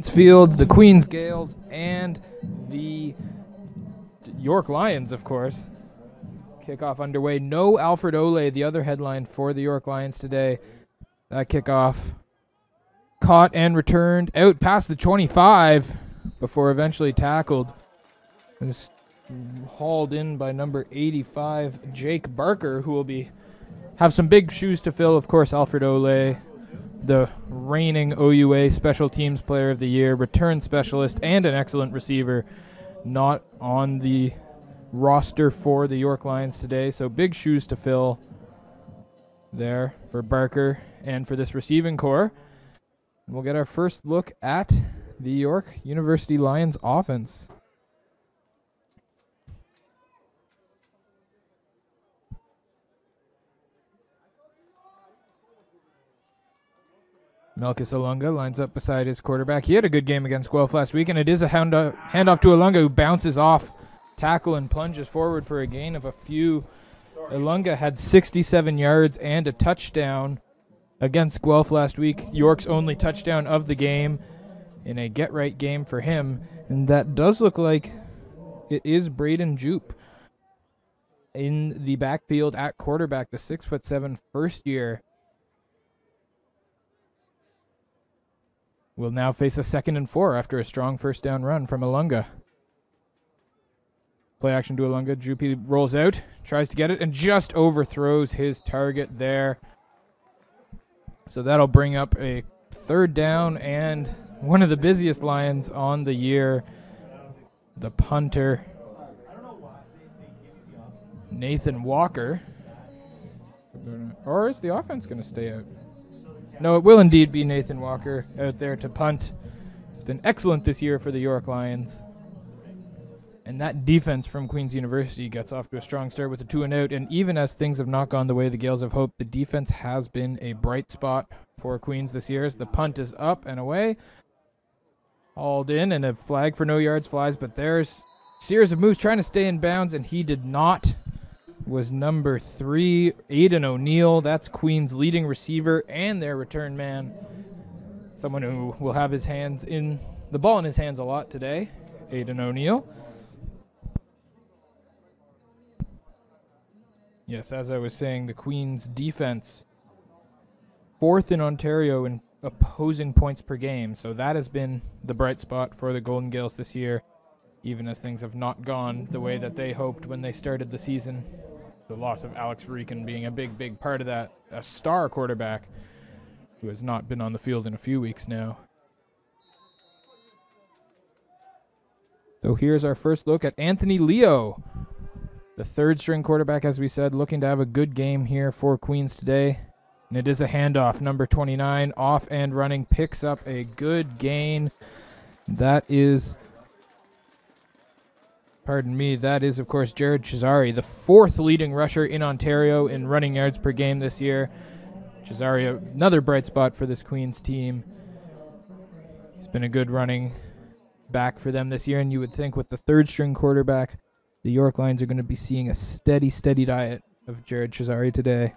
Field, the Queens Gaels, and the York Lions, of course. Kickoff underway. No Alfred Ole, the other headline for the York Lions today. That kickoff caught and returned out past the 25 before eventually tackled. It was hauled in by number 85, Jake Barker, who will have some big shoes to fill. Of course, Alfred Ole, the reigning OUA Special Teams Player of the Year, return specialist, and an excellent receiver, not on the roster for the York Lions today. So big shoes to fill there for Barker and for this receiving core. We'll get our first look at the York University Lions offense. Melkus Alunga lines up beside his quarterback. He had a good game against Guelph last week, and it is a handoff to Alunga, who bounces off tackle and plunges forward for a gain of a few. Alunga had 67 yards and a touchdown against Guelph last week. York's only touchdown of the game in a get-right game for him. And that does look like it is Braden Jupe in the backfield at quarterback, the 6'7" first year. Will now face a 2nd and 4 after a strong first down run from Alunga. Play action to Alunga. Jupe rolls out, tries to get it, and just overthrows his target there. So that'll bring up a 3rd down and one of the busiest Lions on the year, the punter, Nathan Walker. Or is the offense going to stay out? No, it will indeed be Nathan Walker out there to punt. It's been excellent this year for the York Lions. And that defense from Queen's University gets off to a strong start with a 2-and-out. And even as things have not gone the way the Gaels have hoped, the defense has been a bright spot for Queens this year. As the punt is up and away. Hauled in, and a flag for no yards flies. But there's series of moves trying to stay in bounds, and he did not. Was number 3, Aiden O'Neill. That's Queen's leading receiver and their return man. Someone who will have the ball in his hands a lot today, Aiden O'Neill. Yes, as I was saying, the Queen's defense, 4th in Ontario in opposing points per game. So that has been the bright spot for the Golden Gaels this year, even as things have not gone the way that they hoped when they started the season. The loss of Alex Reekin being a big part of that. A star quarterback who has not been on the field in a few weeks now. So here's our first look at Anthony Leo, the 3rd-string quarterback, as we said, looking to have a good game here for Queens today. And it is a handoff. Number 29, off and running, picks up a good gain. That is, of course, Jared Cesari, the 4th leading rusher in Ontario in running yards per game this year. Cesari, another bright spot for this Queens team. He's been a good running back for them this year, and you would think with the 3rd-string quarterback, the York Lions are going to be seeing a steady diet of Jared Cesari today.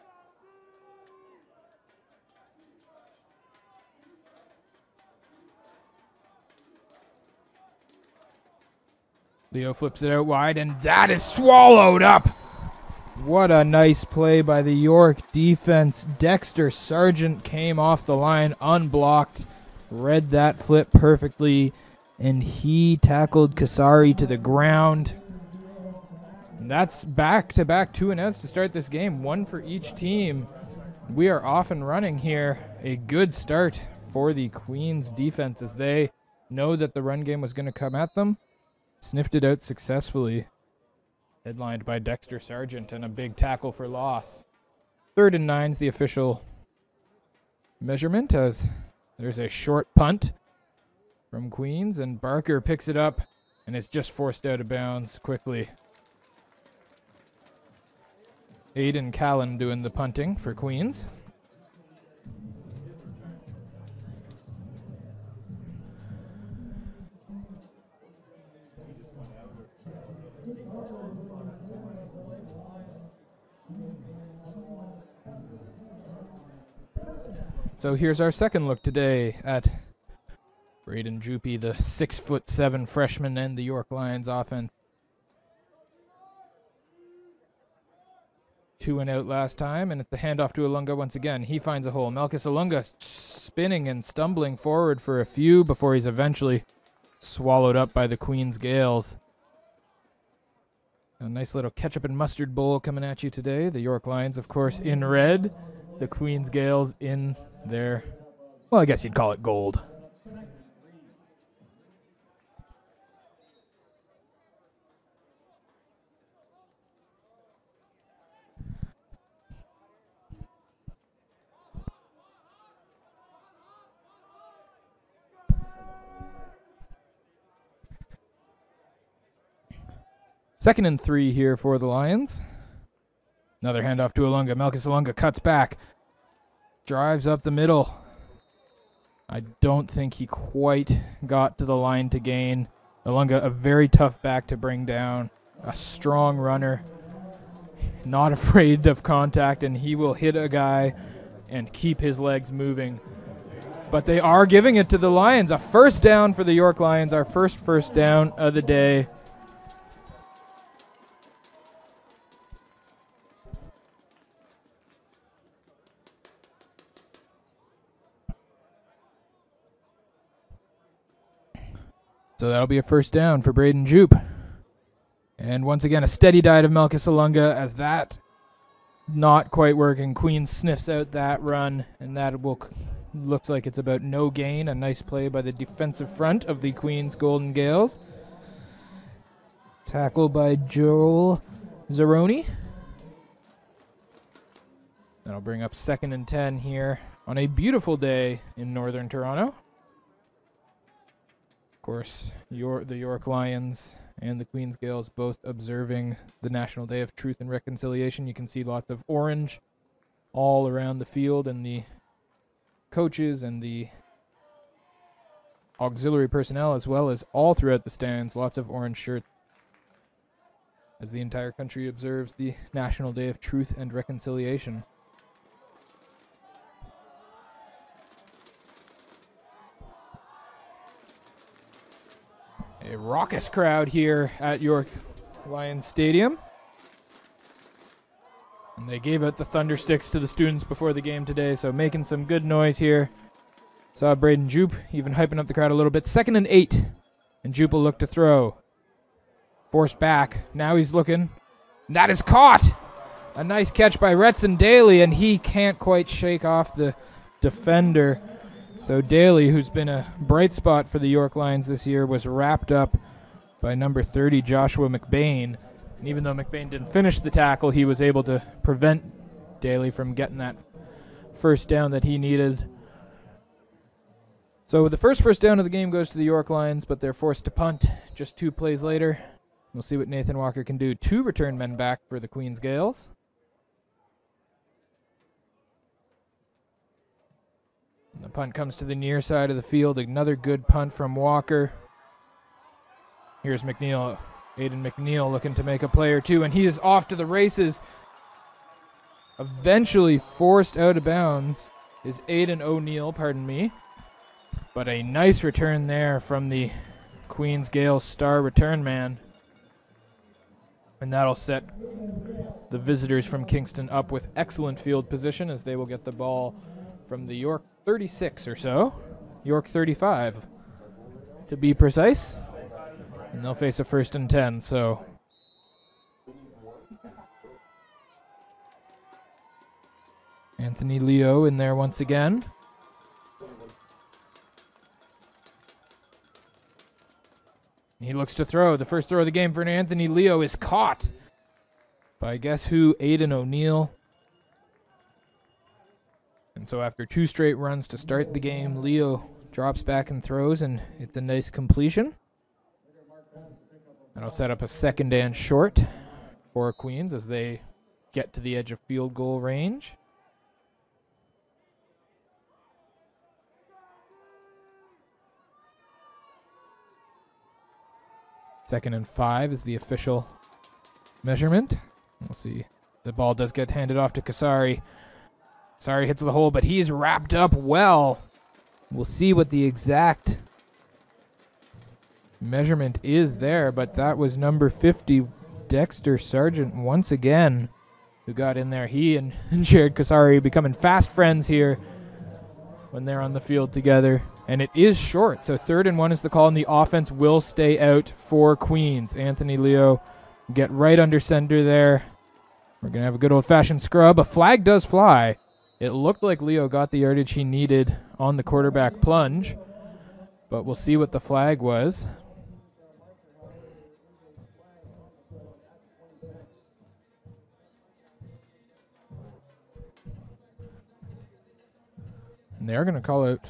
Leo flips it out wide, and that is swallowed up. What a nice play by the York defense. Dexter Sargent came off the line unblocked, read that flip perfectly, and he tackled Kasari to the ground. And that's back-to-back 2-and-outs to start this game, 1 for each team. We are off and running here. A good start for the Queens defense as they know that the run game was going to come at them. Sniffed it out successfully. Headlined by Dexter Sargent and a big tackle for loss. 3rd and 9's the official measurement as there's a short punt from Queens, and Barker picks it up and is just forced out of bounds quickly. Aiden Callan doing the punting for Queens. So here's our second look today at Braden Jupy, the 6'7" freshman, and the York Lions offense. 2 and out last time, and it's the handoff to Ilunga once again. He finds a hole. Malchus Ilunga spinning and stumbling forward for a few before he's eventually swallowed up by the Queen's Gaels. A nice little ketchup and mustard bowl coming at you today. The York Lions, of course, in red. The Queen's Gaels in their, well, I guess you'd call it gold. Second and 3 here for the Lions. Another handoff to Ilunga. Malchus Ilunga cuts back. Drives up the middle. I don't think he quite got to the line to gain. Ilunga, a very tough back to bring down. A strong runner. Not afraid of contact, and he will hit a guy and keep his legs moving. But they are giving it to the Lions. A first down for the York Lions. Our first down of the day. So that'll be a first down for Braden Jupe. And once again, a steady diet of Malchus Ilunga as that not quite working. Queen sniffs out that run, and that will looks like it's about no gain. A nice play by the defensive front of the Queen's Golden Gaels. Tackle by Joel Zeroni. That'll bring up 2nd and 10 here on a beautiful day in northern Toronto. Of course, the York Lions and the Queen's Gaels both observing the National Day of Truth and Reconciliation. You can see lots of orange all around the field, and the coaches and the auxiliary personnel, as well as all throughout the stands, lots of orange shirts as the entire country observes the National Day of Truth and Reconciliation. A raucous crowd here at York Lions Stadium. And they gave out the thunder sticks to the students before the game today, so making some good noise here. Saw Braden Jupe even hyping up the crowd a little bit. 2nd and 8, and Jupe will look to throw. Forced back. Now he's looking. And that is caught! A nice catch by Retson Daly, and he can't quite shake off the defender. So Daly, who's been a bright spot for the York Lions this year, was wrapped up by number 30, Joshua McBain. And even though McBain didn't finish the tackle, he was able to prevent Daly from getting that first down that he needed. So the first down of the game goes to the York Lions, but they're forced to punt just 2 plays later. We'll see what Nathan Walker can do. 2 return men back for the Queen's Gaels. The punt comes to the near side of the field. Another good punt from Walker. Here's McNeil, Aiden McNeil, looking to make a play or two, and he is off to the races. Eventually forced out of bounds is Aiden O'Neill, pardon me. But a nice return there from the Queen's Gaels star return man. And that'll set the visitors from Kingston up with excellent field position as they will get the ball from the York 36 or so. York 35 to be precise. And they'll face a 1st and 10, so Anthony Leo in there once again. He looks to throw. The first throw of the game for Anthony Leo is caught by guess who? Aiden O'Neill. And so after 2 straight runs to start the game, Leo drops back and throws, and it's a nice completion. That'll set up a 2nd and short for Queens as they get to the edge of field goal range. Second and 5 is the official measurement. We'll see. The ball does get handed off to Kasari. Kasari hits the hole, but he's wrapped up well. We'll see what the exact Measurement is there, but that was number 50, Dexter Sargent, once again, who got in there. He and Jared Kasari becoming fast friends here when they're on the field together. And it is short, so 3rd and 1 is the call, and the offense will stay out for Queens. Anthony Leo get right under center there. We're going to have a good old-fashioned scrub. A flag does fly. It looked like Leo got the yardage he needed on the quarterback plunge, but we'll see what the flag was. And they're going to call out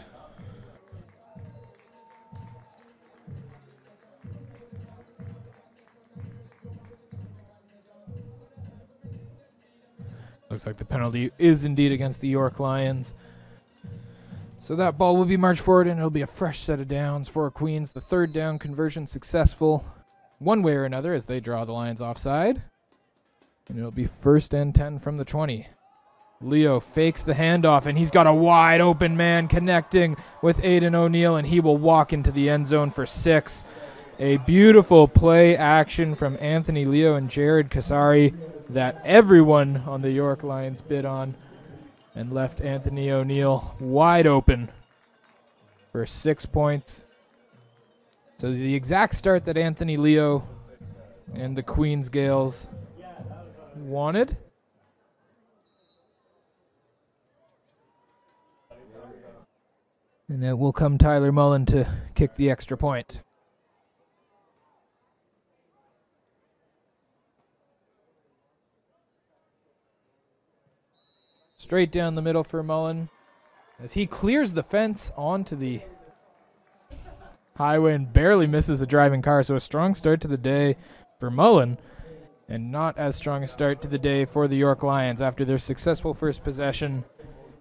looks like the penalty is indeed against the York Lions. So that ball will be marched forward, and it'll be a fresh set of downs for Queens. The 3rd down conversion successful one way or another as they draw the Lions offside. And it'll be 1st and 10 from the 20. Leo fakes the handoff, and he's got a wide open man connecting with Aiden O'Neill, and he will walk into the end zone for 6. A beautiful play action from Anthony Leo and Jared Kasari that everyone on the York Lions bid on, and left Anthony O'Neill wide open for 6 points. So the exact start that Anthony Leo and the Queens Gaels wanted. And it will come Tyler Mullen to kick the extra point. Straight down the middle for Mullen as he clears the fence onto the highway and barely misses a driving car. So a strong start to the day for Mullen, and not as strong a start to the day for the York Lions. After their successful first possession,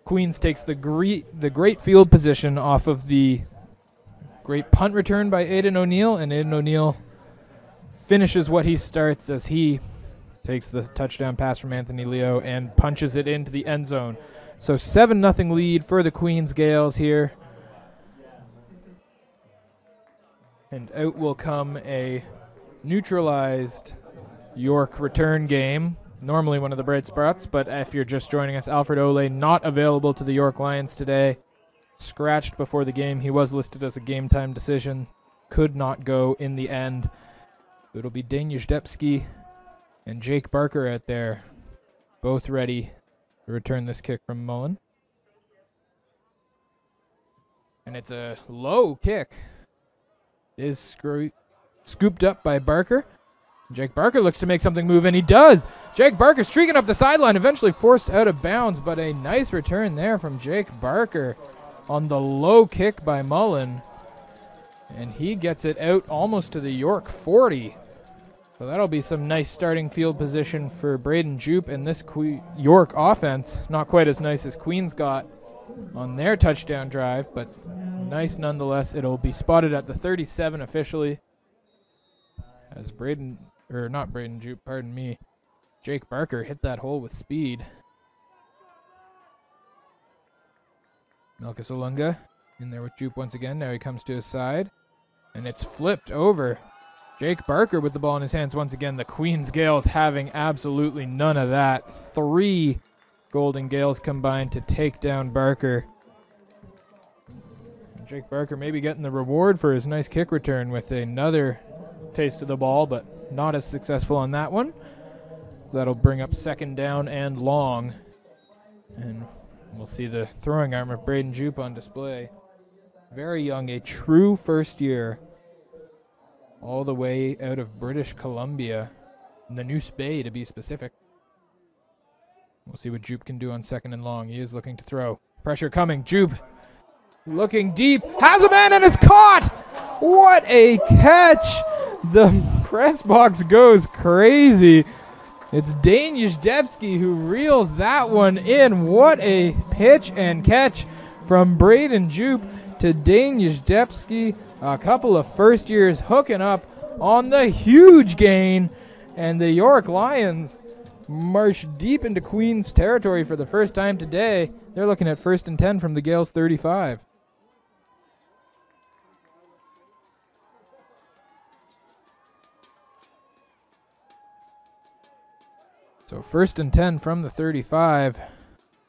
Queens takes the great field position off of the great punt return by Aiden O'Neill, and Aiden O'Neill finishes what he starts as he takes the touchdown pass from Anthony Leo and punches it into the end zone. So 7-0 lead for the Queens Gaels here. And out will come a neutralized York return game. Normally one of the bright spots, but if you're just joining us, Alfred Ole not available to the York Lions today. Scratched before the game. He was listed as a game time decision. Could not go in the end. It'll be Dane Yazdebski and Jake Barker out there, both ready to return this kick from Mullen. And it's a low kick. It is scooped up by Barker. Jake Barker looks to make something move, and he does. Jake Barker streaking up the sideline, eventually forced out of bounds, but a nice return there from Jake Barker on the low kick by Mullen. And he gets it out almost to the York 40. So that'll be some nice starting field position for Braden Jupe and this York offense. Not quite as nice as Queens got on their touchdown drive, but nice nonetheless. It'll be spotted at the 37 officially as Jake Barker hit that hole with speed. Melchus Olunga in there with Jupe once again. Now he comes to his side, and it's flipped over. Jake Barker with the ball in his hands once again. The Queens Gaels having absolutely none of that. 3 Golden Gaels combined to take down Barker. And Jake Barker maybe getting the reward for his nice kick return with another taste of the ball, but not as successful on that one. So that'll bring up 2nd down and long. And we'll see the throwing arm of Braden Jupe on display. Very young, a true first year. All the way out of British Columbia, Nanoose Bay to be specific. We'll see what Jupe can do on 2nd and long. He is looking to throw. Pressure coming. Jupe looking deep. Has a man and it's caught! What a catch! The press box goes crazy. It's Dane Yazdebski who reels that one in. What a pitch and catch from Braden Jupe to Dane Yazdebski. A couple of first years hooking up on the huge gain. And the York Lions march deep into Queens territory for the first time today. They're looking at 1st and 10 from the Gaels 35. So 1st and 10 from the 35.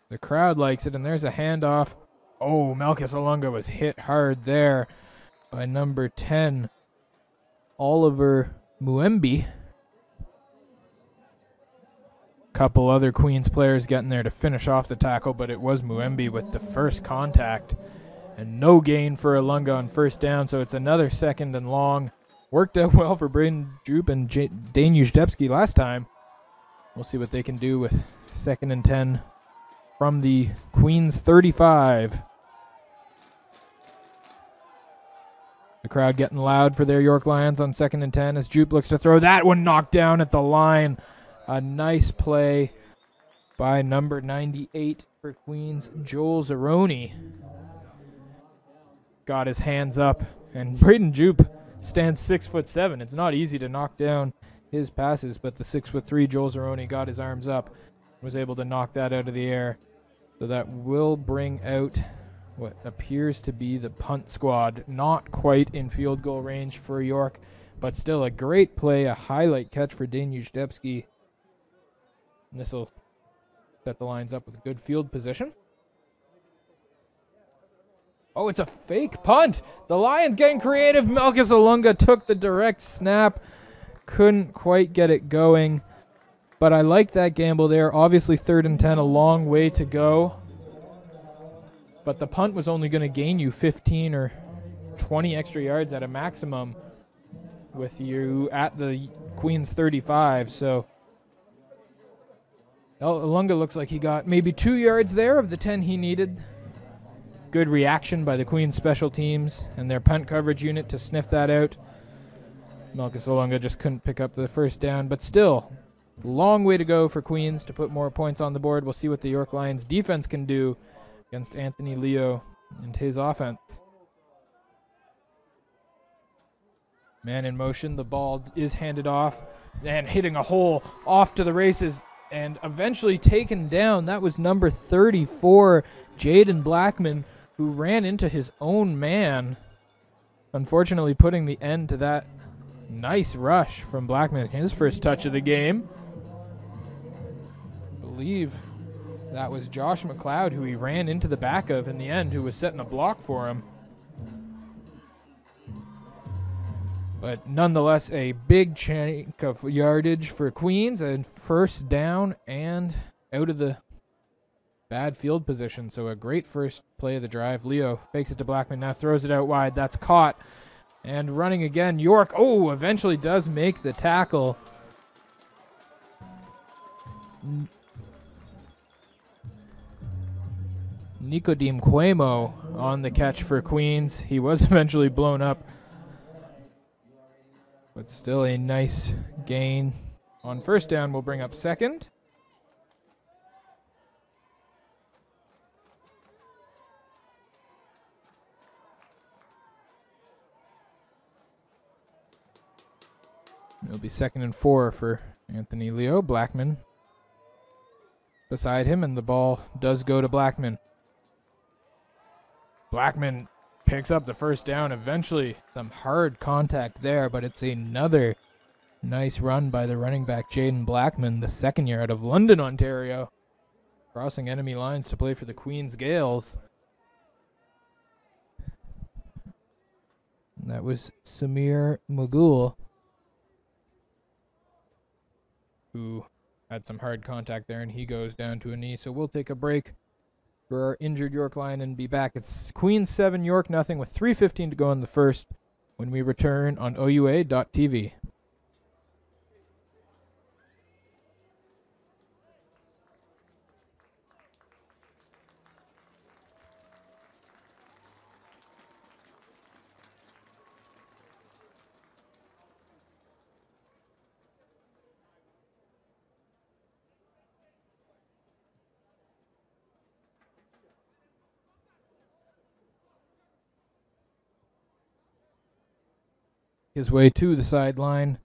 The crowd likes it, and there's a handoff. Oh, Malchus Alunga was hit hard there by number 10, Oliver Muembi. Couple other Queens players getting there to finish off the tackle, but it was Muembi with the first contact. And no gain for Alunga on 1st down, so it's another 2nd and long. Worked out well for Braden Droop and Dane Uzdebski last time. We'll see what they can do with 2nd and 10 from the Queens 35. The crowd getting loud for their York Lions on 2nd and 10 as Jupe looks to throw. That one knocked down at the line. A nice play by number 98 for Queens, Joel Zeroni. Got his hands up, and Braden Jupe stands 6'7". It's not easy to knock down his passes, but the 6'3" Joel Zeroni got his arms up, was able to knock that out of the air. So that will bring out what appears to be the punt squad. Not quite in field goal range for York, but still a great play, a highlight catch for Dane Uzdebski. And this will set the Lions up with good field position. Oh, it's a fake punt. The Lions getting creative. Malchus Alunga took the direct snap. Couldn't quite get it going. But I like that gamble there. Obviously 3rd and 10, a long way to go. But the punt was only going to gain you 15 or 20 extra yards at a maximum with you at the Queens 35. So Alunga looks like he got maybe 2 yards there of the 10 he needed. Good reaction by the Queens special teams and their punt coverage unit to sniff that out. Malchus Alunga just couldn't pick up the 1st down, but still, long way to go for Queens to put more points on the board. We'll see what the York Lions defense can do against Anthony Leo and his offense. Man in motion, the ball is handed off and hitting a hole off to the races and eventually taken down. That was number 34, Jaden Blackman, who ran into his own man. Unfortunately, putting the end to that nice rush from Blackman. His first touch of the game. I believe that was Josh McLeod, who he ran into the back of in the end, who was setting a block for him. But nonetheless, a big chunk of yardage for Queens, and 1st down and out of the bad field position. So a great first play of the drive. Leo fakes it to Blackman, now throws it out wide. That's caught. And running again, York, eventually does make the tackle. Nicodeme Cuomo on the catch for Queens. He was eventually blown up, but still a nice gain. On 1st down, we'll bring up 2nd. It'll be 2nd and 4 for Anthony Leo. Blackman beside him, and the ball does go to Blackman. Blackman picks up the 1st down. Eventually, some hard contact there, but it's another nice run by the running back, Jaden Blackman, the 2nd year out of London, Ontario, crossing enemy lines to play for the Queens Gaels. And that was Samir Magul, who had some hard contact there, and he goes down to a knee. So we'll take a break for our injured York line and be back. It's Queens 7, York nothing, with 3:15 to go in the 1st when we return on OUA.TV. His way to the sideline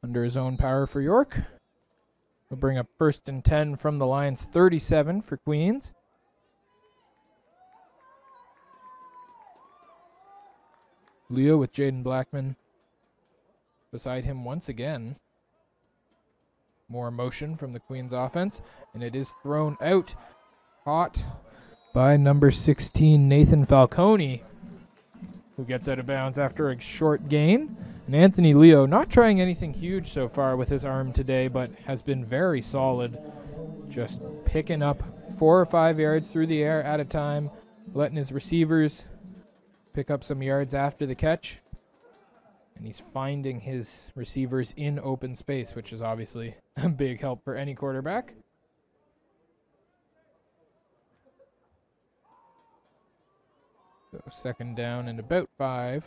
under his own power for York. We'll bring up 1st and 10 from the Lions 37 for Queens. Leo with Jaden Blackman beside him once again. More motion from the Queens offense, and it is thrown out. Caught by number 16, Nathan Falcone, who gets out of bounds after a short gain. And Anthony Leo not trying anything huge so far with his arm today, but has been very solid. Just picking up 4 or 5 yards through the air at a time, letting his receivers pick up some yards after the catch. And he's finding his receivers in open space, which is obviously a big help for any quarterback. So second down and about 5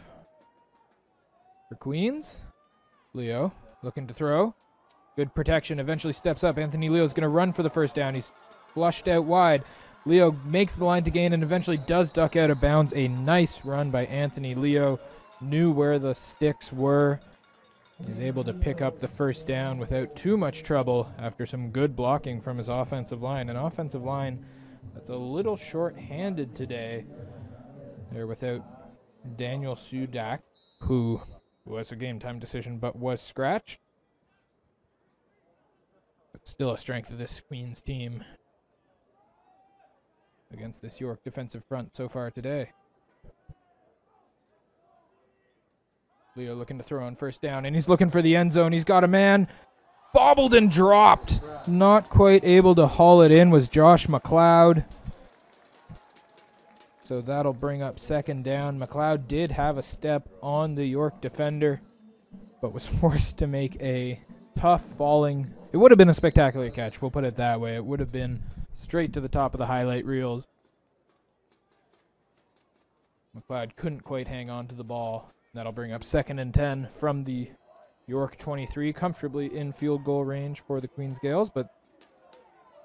for Queens. Leo looking to throw. Good protection. Eventually steps up. Anthony Leo's going to run for the first down. He's flushed out wide. Leo makes the line to gain and eventually does duck out of bounds. A nice run by Anthony Leo. Knew where the sticks were. He's able to pick up the first down without too much trouble after some good blocking from his offensive line. An offensive line that's a little short-handed today. They're without Daniel Sudak, who was a game-time decision but was scratched. But still a strength of this Queens team against this York defensive front so far today. Leo looking to throw on first down, and he's looking for the end zone. He's got a man. Bobbled and dropped. Not quite able to haul it in was Josh McLeod. So that'll bring up second down. McLeod did have a step on the York defender, but was forced to make a tough falling. It would have been a spectacular catch, we'll put it that way. It would have been straight to the top of the highlight reels. McLeod couldn't quite hang on to the ball. That'll bring up second and 10 from the York 23, comfortably in field goal range for the Queens Gaels, but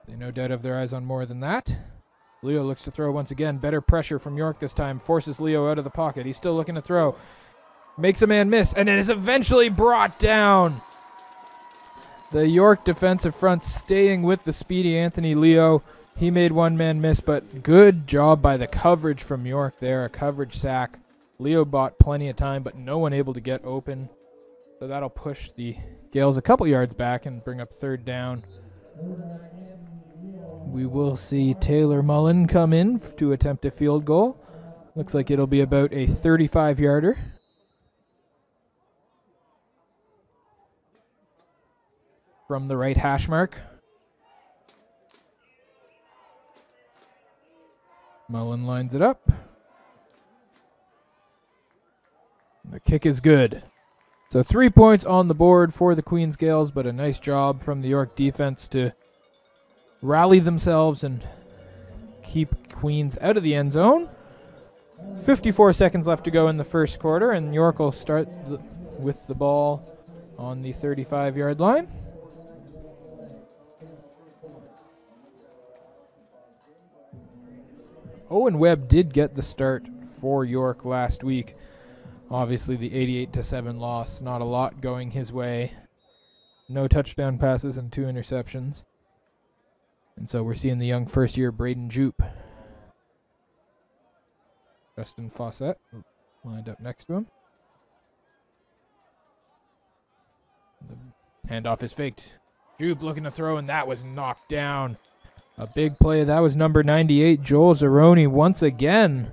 they no doubt have their eyes on more than that. Leo looks to throw once again. Better pressure from York this time. Forces Leo out of the pocket. He's still looking to throw. Makes a man miss, and it is eventually brought down. The York defensive front staying with the speedy Anthony Leo. He made one man miss, but good job by the coverage from York there. A coverage sack. Leo bought plenty of time, but no one able to get open. So that'll push the Gaels a couple yards back and bring up third down. We will see Taylor Mullen come in to attempt a field goal. Looks like it'll be about a 35-yarder. From the right hash mark. Mullen lines it up. The kick is good. So 3 points on the board for the Queens Gaels, but a nice job from the York defense to rally themselves and keep Queens out of the end zone. 54 seconds left to go in the first quarter, and York will start with the ball on the 35-yard line. Owen Webb did get the start for York last week. Obviously, the 88-7 loss, not a lot going his way. No touchdown passes and 2 interceptions. And so we're seeing the young first-year Braden Jupe. Justin Fawcett lined up next to him. The handoff is faked. Jupe looking to throw, and that was knocked down. A big play. That was number 98, Joel Zeroni, once again.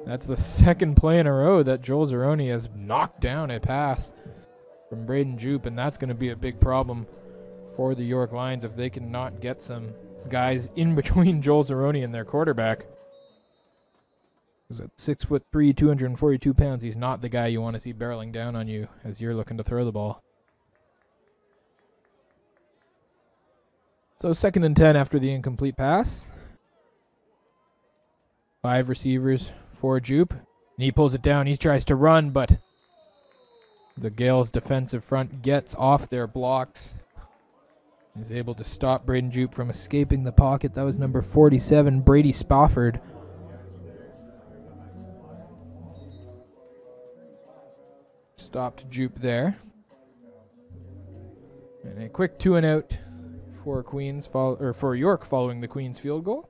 That's the second play in a row that Joel Zeroni has knocked down a pass from Braden Jupe, and that's going to be a big problem for the York Lions if they can not get some guys in between Joel Zeroni and their quarterback. He's at 6'3", 242 pounds. He's not the guy you want to see barreling down on you as you're looking to throw the ball. So second and 10 after the incomplete pass. 5 receivers for Jupe. And he pulls it down. He tries to run, but the Gaels' defensive front gets off their blocks. He's able to stop Braden Jupe from escaping the pocket. That was number 47, Brady Spofford. Stopped Jupe there. And a quick 2-and-out for for York following the Queens field goal.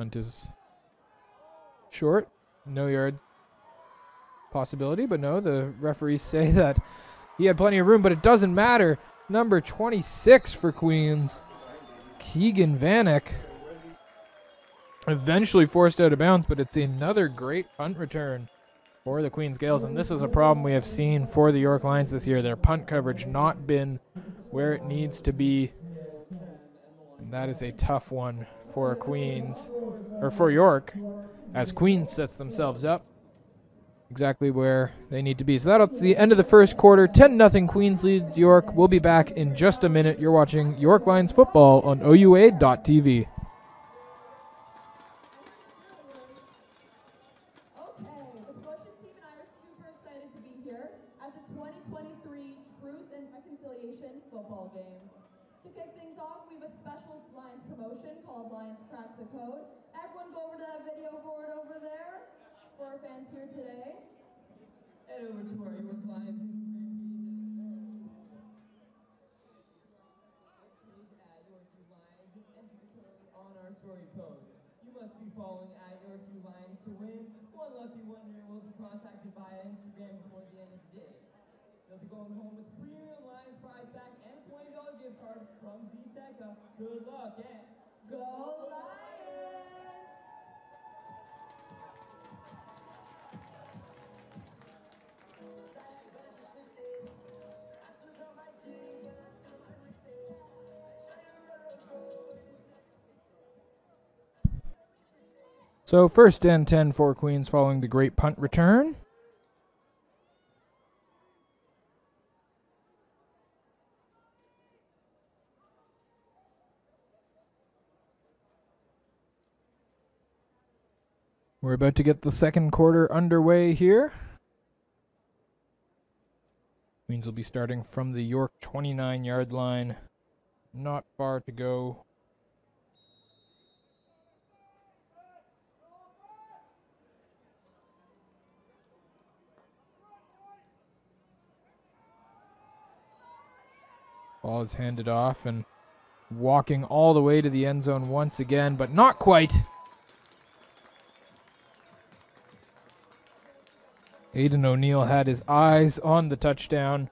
Punt is short. No yard possibility, but no, the referees say that he had plenty of room, but it doesn't matter. Number 26 for Queens, Keegan Vanek, eventually forced out of bounds, but it's another great punt return for the Queens Gaels, and this is a problem we have seen for the York Lions this year. Their punt coverage not been where it needs to be, and that is a tough one for Queens, or for York, as Queens sets themselves up exactly where they need to be. So that's the end of the first quarter. 10-0 Queens leads York. We'll be back in just a minute. You're watching York Lions football on OUA.tv. Football game. To kick things off, we have a special Lions promotion called Lions Crack the Code. Everyone go over to that video board over there for our fans here today. And over to our York Lions. On our story code. You must be following at York Lions to win. One lucky winner will be contacted via Instagram before the end of the day. They'll be going home with premium Lions prize pack and a $20 gift card from Z-Teca. Good luck and go Lions! So 1st and 10 for Queens following the great punt return. We're about to get the second quarter underway here. Queens will be starting from the York 29-yard line. Not far to go. Ball is handed off and walking all the way to the end zone once again, but not quite. Aidan O'Neill had his eyes on the touchdown,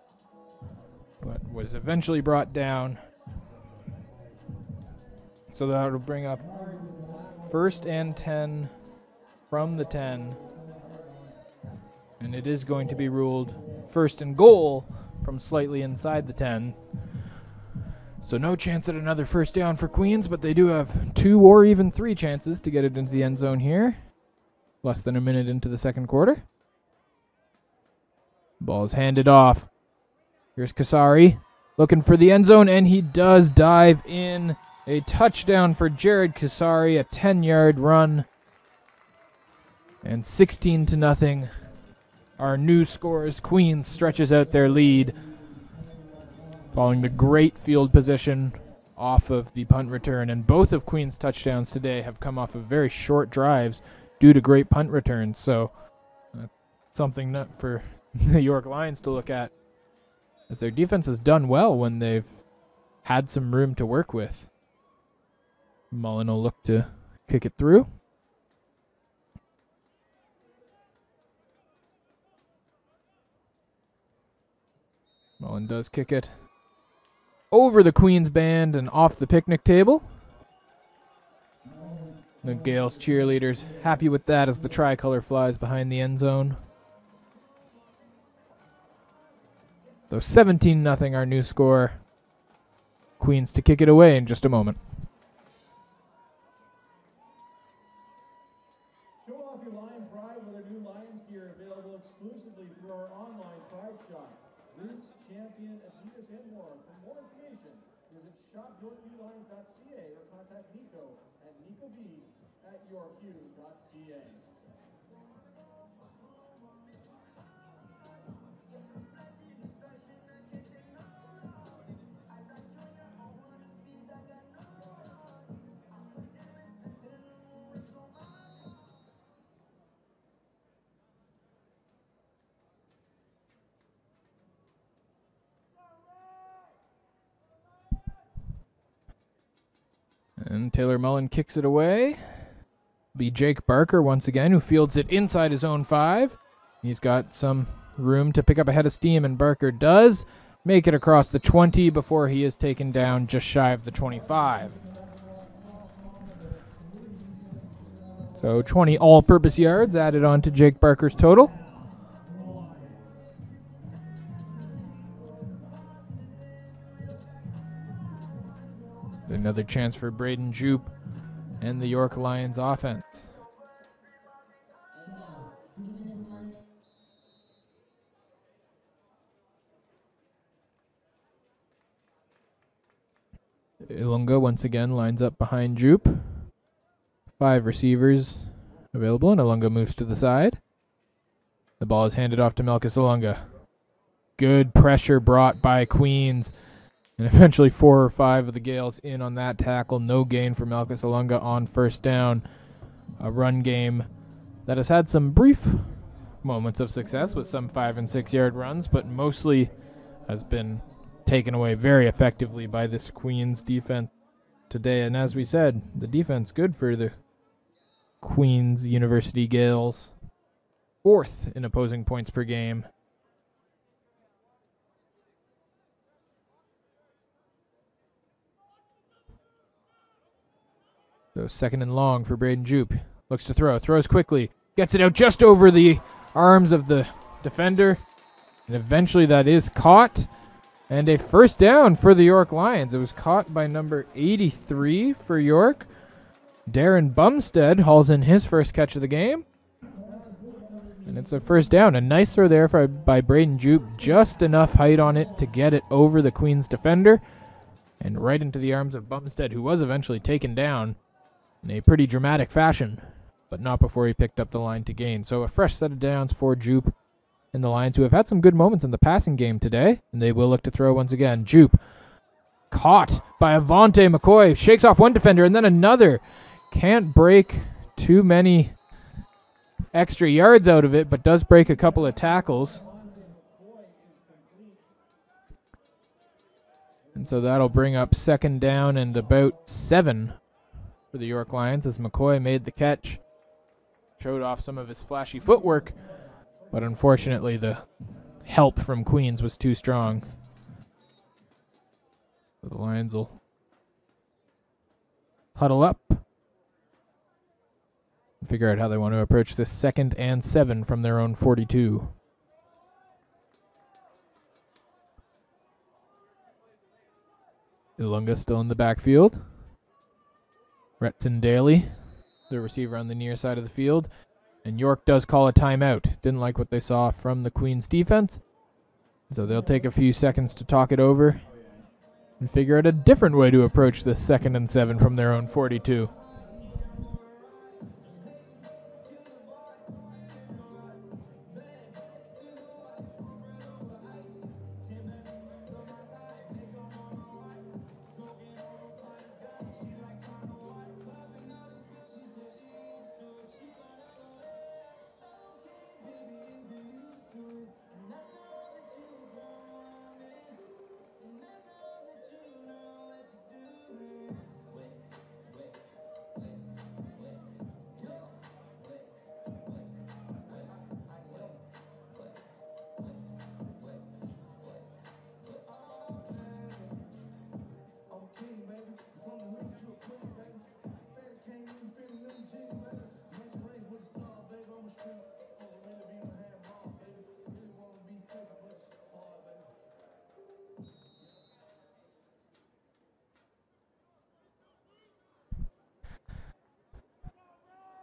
but was eventually brought down. So that'll bring up 1st and 10 from the 10. And it is going to be ruled 1st and goal from slightly inside the 10. So no chance at another first down for Queens, but they do have 2 or even 3 chances to get it into the end zone here. Less than a minute into the second quarter. Ball is handed off. Here's Kasari looking for the end zone, and he does dive in. A touchdown for Jared Kasari, a 10-yard run. And 16-0. Our new scores. Queens stretches out their lead following the great field position off of the punt return. And both of Queens' touchdowns today have come off of very short drives due to great punt returns. So something not for the York Lions to look at, as their defense has done well when they've had some room to work with. Mullen will look to kick it through. Mullen does kick it over the Queens band and off the picnic table. The Gaels cheerleaders happy with that as the tricolor flies behind the end zone. So 17-0 our new score. Queens to kick it away in just a moment. Show off your Lion Pride with our new Lions gear available exclusively through our online Pride shop. Roots, Champion, Adidas, and more. For more information, visit shopyorkviewlions.ca or contact Nico at nicob@yorkview.ca. And Taylor Mullen kicks it away. Be Jake Barker once again, who fields it inside his own 5. He's got some room to pick up a head of steam, and Barker does make it across the 20 before he is taken down just shy of the 25. So 20 all-purpose yards added on to Jake Barker's total. Another chance for Braden Jupe and the York Lions offense. Ilunga once again lines up behind Jupe. 5 receivers available, and Ilunga moves to the side. The ball is handed off to Melkus Ilunga. Good pressure brought by Queens. And eventually 4 or 5 of the Gaels in on that tackle. No gain for Melkus Ilunga on first down. A run game that has had some brief moments of success with some 5 and 6 yard runs, but mostly has been taken away very effectively by this Queens defense today. And as we said, the defense good for the Queens University Gaels. 4th in opposing points per game. So 2nd and long for Braden Jupe. Looks to throw. Throws quickly. Gets it out just over the arms of the defender. And eventually that is caught. And a first down for the York Lions. It was caught by number 83 for York. Darren Bumstead hauls in his first catch of the game. And it's a first down. A nice throw there by Braden Jupe. Just enough height on it to get it over the Queens defender. And right into the arms of Bumstead, who was eventually taken down in a pretty dramatic fashion, but not before he picked up the line to gain. So a fresh set of downs for Jupe and the Lions, who have had some good moments in the passing game today, and they will look to throw once again. Jupe caught by Avante McCoy, shakes off one defender and then another. Can't break too many extra yards out of it, but does break a couple of tackles. And so that'll bring up 2nd down and about 7 for the York Lions as McCoy made the catch. Showed off some of his flashy footwork, but unfortunately the help from Queens was too strong. So the Lions will huddle up and figure out how they want to approach this 2nd and 7 from their own 42. Ilunga still in the backfield. Retson Daly, the receiver on the near side of the field. And York does call a timeout. Didn't like what they saw from the Queens defense. So they'll take a few seconds to talk it over and figure out a different way to approach this 2nd and 7 from their own 42.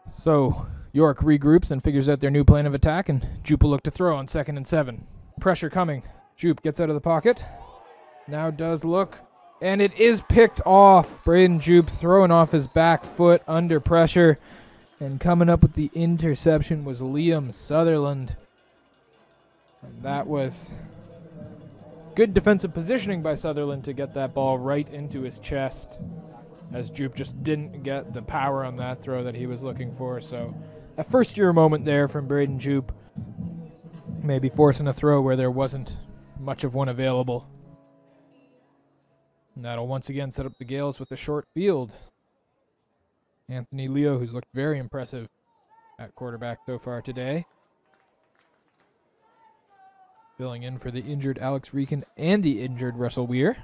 So York regroups and figures out their new plan of attack, and Jupe will look to throw on 2nd and 7. Pressure coming. Jupe gets out of the pocket. Now does look, and it is picked off. Braden Jupe throwing off his back foot under pressure, and coming up with the interception was Liam Sutherland. And that was good defensive positioning by Sutherland to get that ball right into his chest, as Jupe just didn't get the power on that throw that he was looking for. So a first-year moment there from Braden Jupe, maybe forcing a throw where there wasn't much of one available. And that'll once again set up the Gaels with a short field. Anthony Leo, who's looked very impressive at quarterback so far today. Filling in for the injured Alex Reekin and the injured Russell Weir.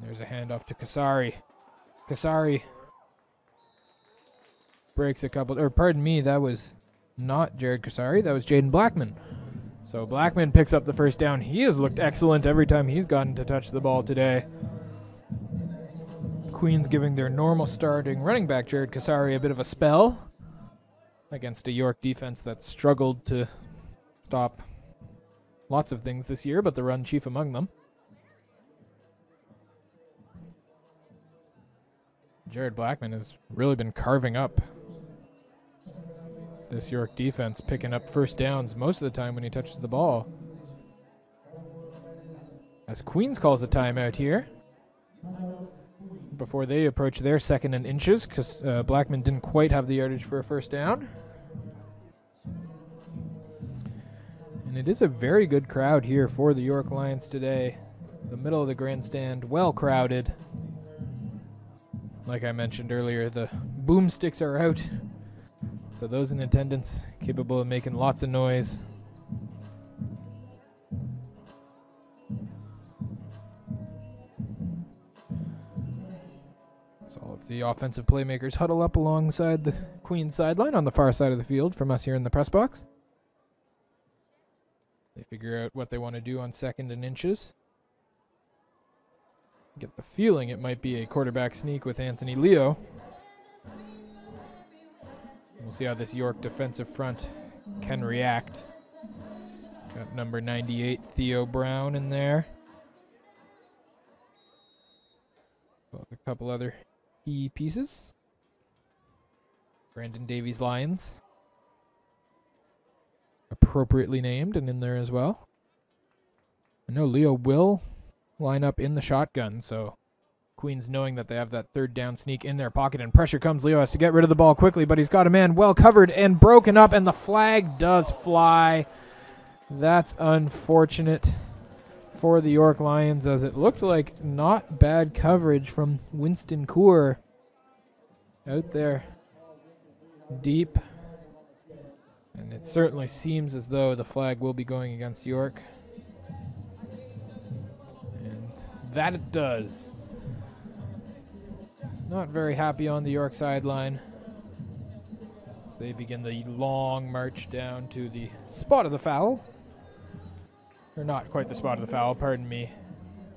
There's a handoff to Kasari. Kasari breaks a couple, or pardon me, that was not Jared Kasari, that was Jaden Blackman. So Blackman picks up the first down. He has looked excellent every time he's gotten to touch the ball today. Queens giving their normal starting running back, Jared Kasari, a bit of a spell against a York defense that struggled to stop lots of things this year, but the run chief among them. Jared Blackman has really been carving up this York defense, picking up first downs most of the time when he touches the ball. As Queens calls a timeout here before they approach their 2nd and inches, because Blackman didn't quite have the yardage for a first down. And it is a very good crowd here for the York Lions today. The middle of the grandstand, well crowded. Like I mentioned earlier, the boomsticks are out. So those in attendance capable of making lots of noise. So all of the offensive playmakers huddle up alongside the Queen's sideline on the far side of the field from us here in the press box. They figure out what they want to do on 2nd and inches. Get the feeling it might be a quarterback sneak with Anthony Leo. We'll see how this York defensive front can react. Got number 98, Theo Brown, in there. Well, a couple other key pieces. Brandon Davies Lions, appropriately named and in there as well. I know Leo will line up in the shotgun, so Queens knowing that they have that 3rd down sneak in their pocket and pressure comes. Leo has to get rid of the ball quickly, but he's got a man well covered and broken up, and the flag does fly. That's unfortunate for the York Lions, as it looked like not bad coverage from Winston Coor out there deep. And it certainly seems as though the flag will be going against York. And that it does. Not very happy on the York sideline as they begin the long march down to the spot of the foul. Or not quite the spot of the foul, pardon me.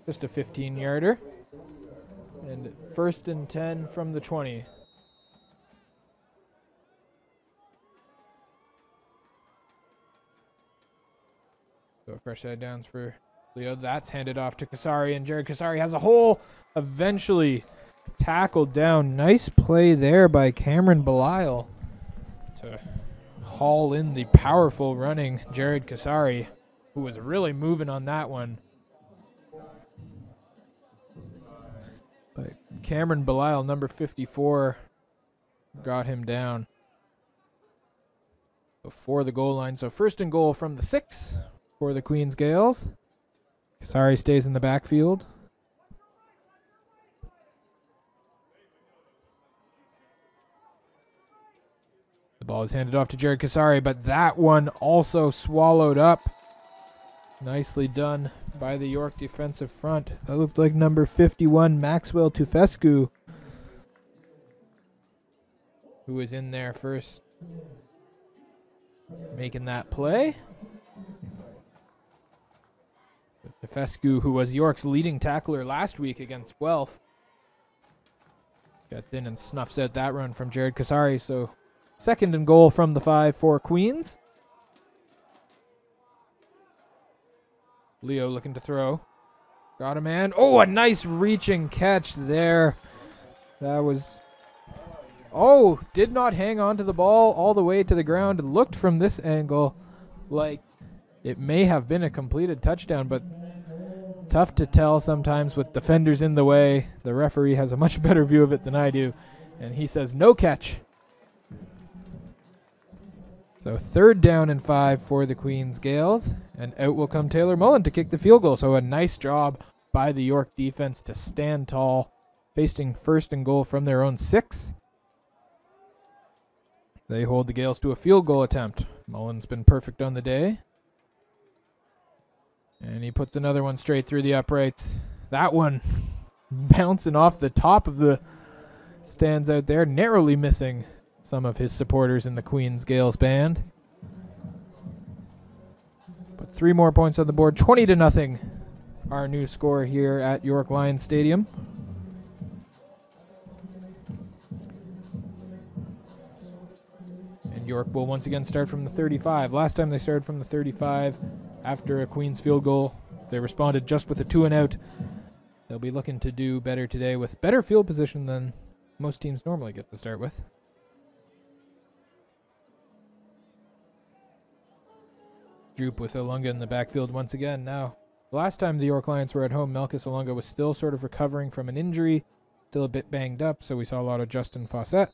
Just a 15-yarder. And 1st and 10 from the 20. So fresh side downs for Leo. That's handed off to Kasari, and Jared Kasari has a hole. Eventually tackled down. Nice play there by Cameron Belisle to haul in the powerful running Jared Kasari, who was really moving on that one. But Cameron Belisle, number 54, got him down before the goal line. So 1st and goal from the 6 for the Queens Gaels. Kasari stays in the backfield. The ball is handed off to Jared Kasari, but that one also swallowed up. Nicely done by the York defensive front. That looked like number 51, Maxwell Tufescu, who was in there first, making that play. Tufescu, who was York's leading tackler last week against Guelph, got in and snuffs out that run from Jared Kasari. So 2nd and goal from the 5 for Queens. Leo looking to throw. Got a man. Oh, a nice reaching catch there. That was... Oh, did not hang on to the ball all the way to the ground. It looked from this angle like it may have been a completed touchdown, but tough to tell sometimes with defenders in the way. The referee has a much better view of it than I do, and he says no catch. So 3rd down and 5 for the Queens Gaels, and out will come Taylor Mullen to kick the field goal. So a nice job by the York defense to stand tall, facing 1st and goal from their own 6. They hold the Gaels to a field goal attempt. Mullen's been perfect on the day. And he puts another one straight through the uprights. That one bouncing off the top of the stands out there, narrowly missing some of his supporters in the Queens Gaels band. But 3 more points on the board, 20-0. Our new score here at York Lions Stadium. And York will once again start from the 35. Last time they started from the 35 after a Queens field goal. They responded just with a 2-and-out. They'll be looking to do better today with better field position than most teams normally get to start with. Droop with Ilunga in the backfield once again. Now, last time the York Lions were at home, Malchus Ilunga was still sort of recovering from an injury, still a bit banged up, so we saw a lot of Justin Fawcett.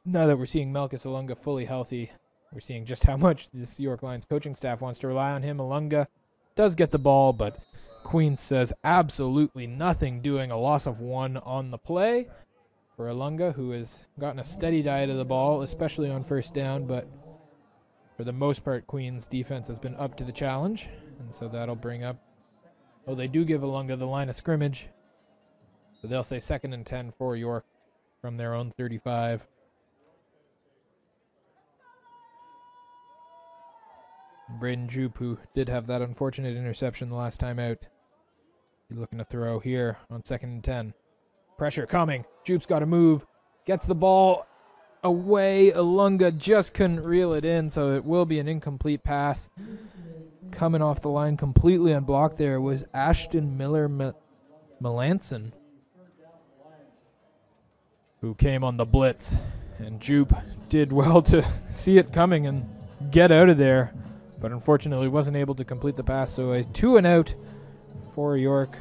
Now that we're seeing Malchus Ilunga fully healthy, we're seeing just how much this York Lions coaching staff wants to rely on him. Ilunga does get the ball, but Queens says absolutely nothing, doing a loss of 1 on the play for Ilunga, who has gotten a steady diet of the ball, especially on 1st down, but for the most part, Queens' defense has been up to the challenge, and so that'll bring up... Oh, they do give Ilunga the line of scrimmage, so they'll say 2nd and 10 for York from their own 35. Braden Jupe, who did have that unfortunate interception the last time out, he's looking to throw here on 2nd and 10. Pressure coming. Jupe's got to move. Gets the ball away. Ilunga just couldn't reel it in, so it will be an incomplete pass. Coming off the line completely unblocked there was Ashton Melanson, who came on the blitz. And Jupe did well to see it coming and get out of there, but unfortunately wasn't able to complete the pass, so a 2-and-out for York.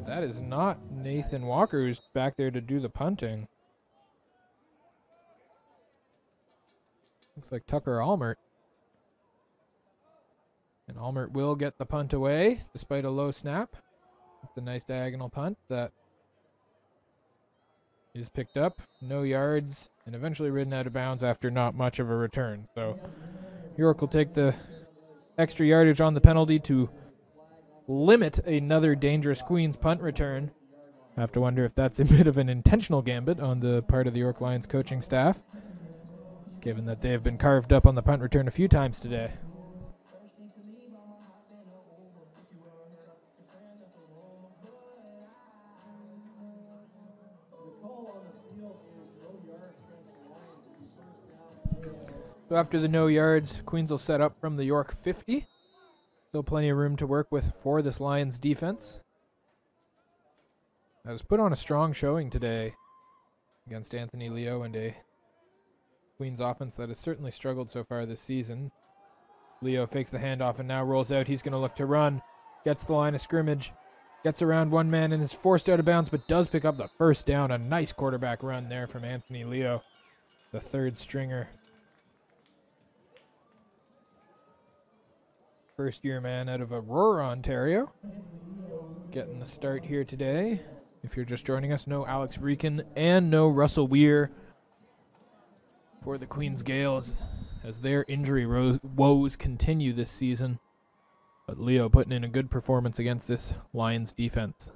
That is not Nathan Walker, who's back there to do the punting. Looks like Tucker Almert. And Almert will get the punt away, despite a low snap. It's a nice diagonal punt that is picked up, no yards, and eventually ridden out of bounds after not much of a return. So York will take the extra yardage on the penalty to limit another dangerous Queens punt return. I have to wonder if that's a bit of an intentional gambit on the part of the York Lions coaching staff, given that they have been carved up on the punt return a few times today. So after the no yards, Queens will set up from the York 50. Still plenty of room to work with for this Lions defense. I was put on a strong showing today against Anthony Leo and a Queens offense that has certainly struggled so far this season. Leo fakes the handoff and now rolls out. He's going to look to run. Gets the line of scrimmage. Gets around one man and is forced out of bounds, but does pick up the 1st down. A nice quarterback run there from Anthony Leo, the 3rd stringer. 1st-year man out of Aurora, Ontario. Getting the start here today. If you're just joining us, no Alex Vreeken and no Russell Weir for the Queens Gaels as their injury woes continue this season. But Leo putting in a good performance against this Lions defense.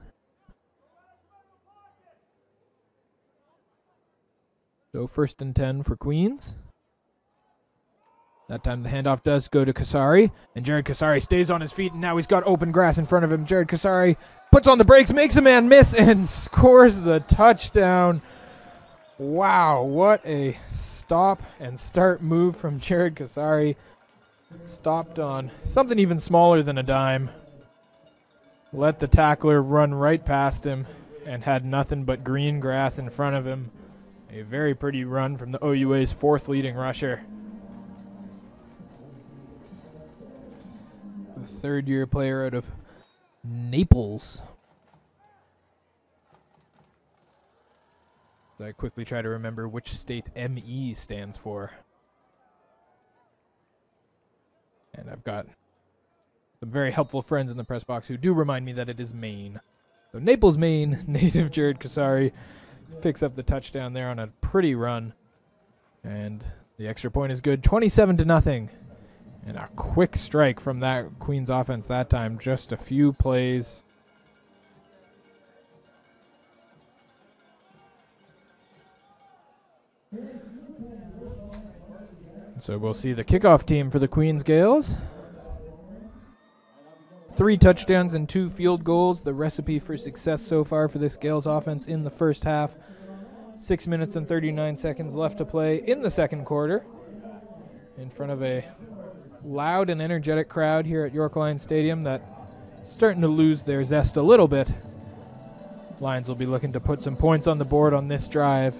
So 1st and 10 for Queens. That time the handoff does go to Kasari, and Jared Kasari stays on his feet, and now he's got open grass in front of him. Jared Kasari puts on the brakes, makes a man miss, and scores the touchdown. Wow, what a stop and start move from Jared Kasari. Stopped on something even smaller than a dime. Let the tackler run right past him and had nothing but green grass in front of him. A very pretty run from the OUA's 4th leading rusher. The 3rd-year player out of Naples. I quickly try to remember which state ME stands for. And I've got some very helpful friends in the press box who do remind me that it is Maine. So Naples, Maine, native Jared Kasari picks up the touchdown there on a pretty run. And the extra point is good, 27-0. And a quick strike from that Queens offense that time, just a few plays. So we'll see the kickoff team for the Queens Gaels. 3 touchdowns and 2 field goals, the recipe for success so far for this Gaels offense in the first half. 6 minutes and 39 seconds left to play in the second quarter, in front of a loud and energetic crowd here at York Lions Stadium that's starting to lose their zest a little bit. Lions will be looking to put some points on the board on this drive.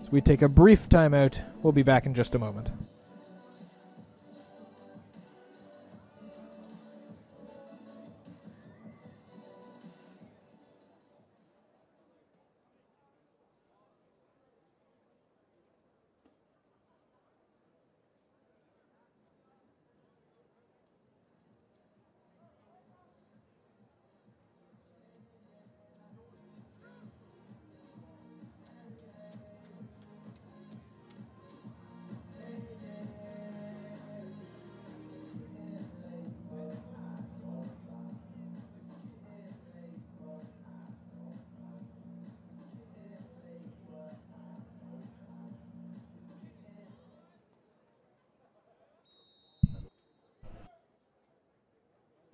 So we take a brief timeout. We'll be back in just a moment.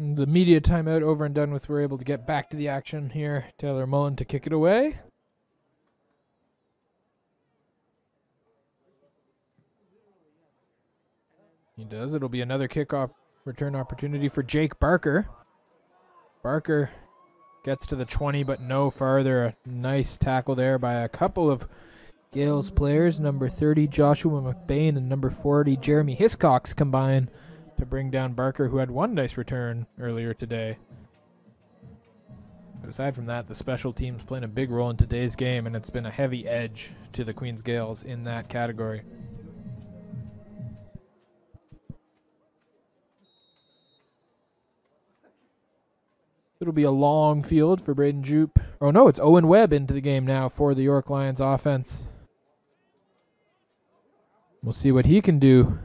The media timeout over and done with. We're able to get back to the action here. Taylor Mullen to kick it away. He does. It'll be another kickoff return opportunity for Jake Barker. Barker gets to the 20, but no farther. A nice tackle there by a couple of Gaels players. Number 30, Joshua McBain, and number 40, Jeremy Hiscox combine to bring down Barker, who had one nice return earlier today. But aside from that, the special teams playing a big role in today's game, and it's been a heavy edge to the Queens Gaels in that category. It'll be a long field for Braden Jupe. Oh no, it's Owen Webb into the game now for the York Lions offense. We'll see what he can do.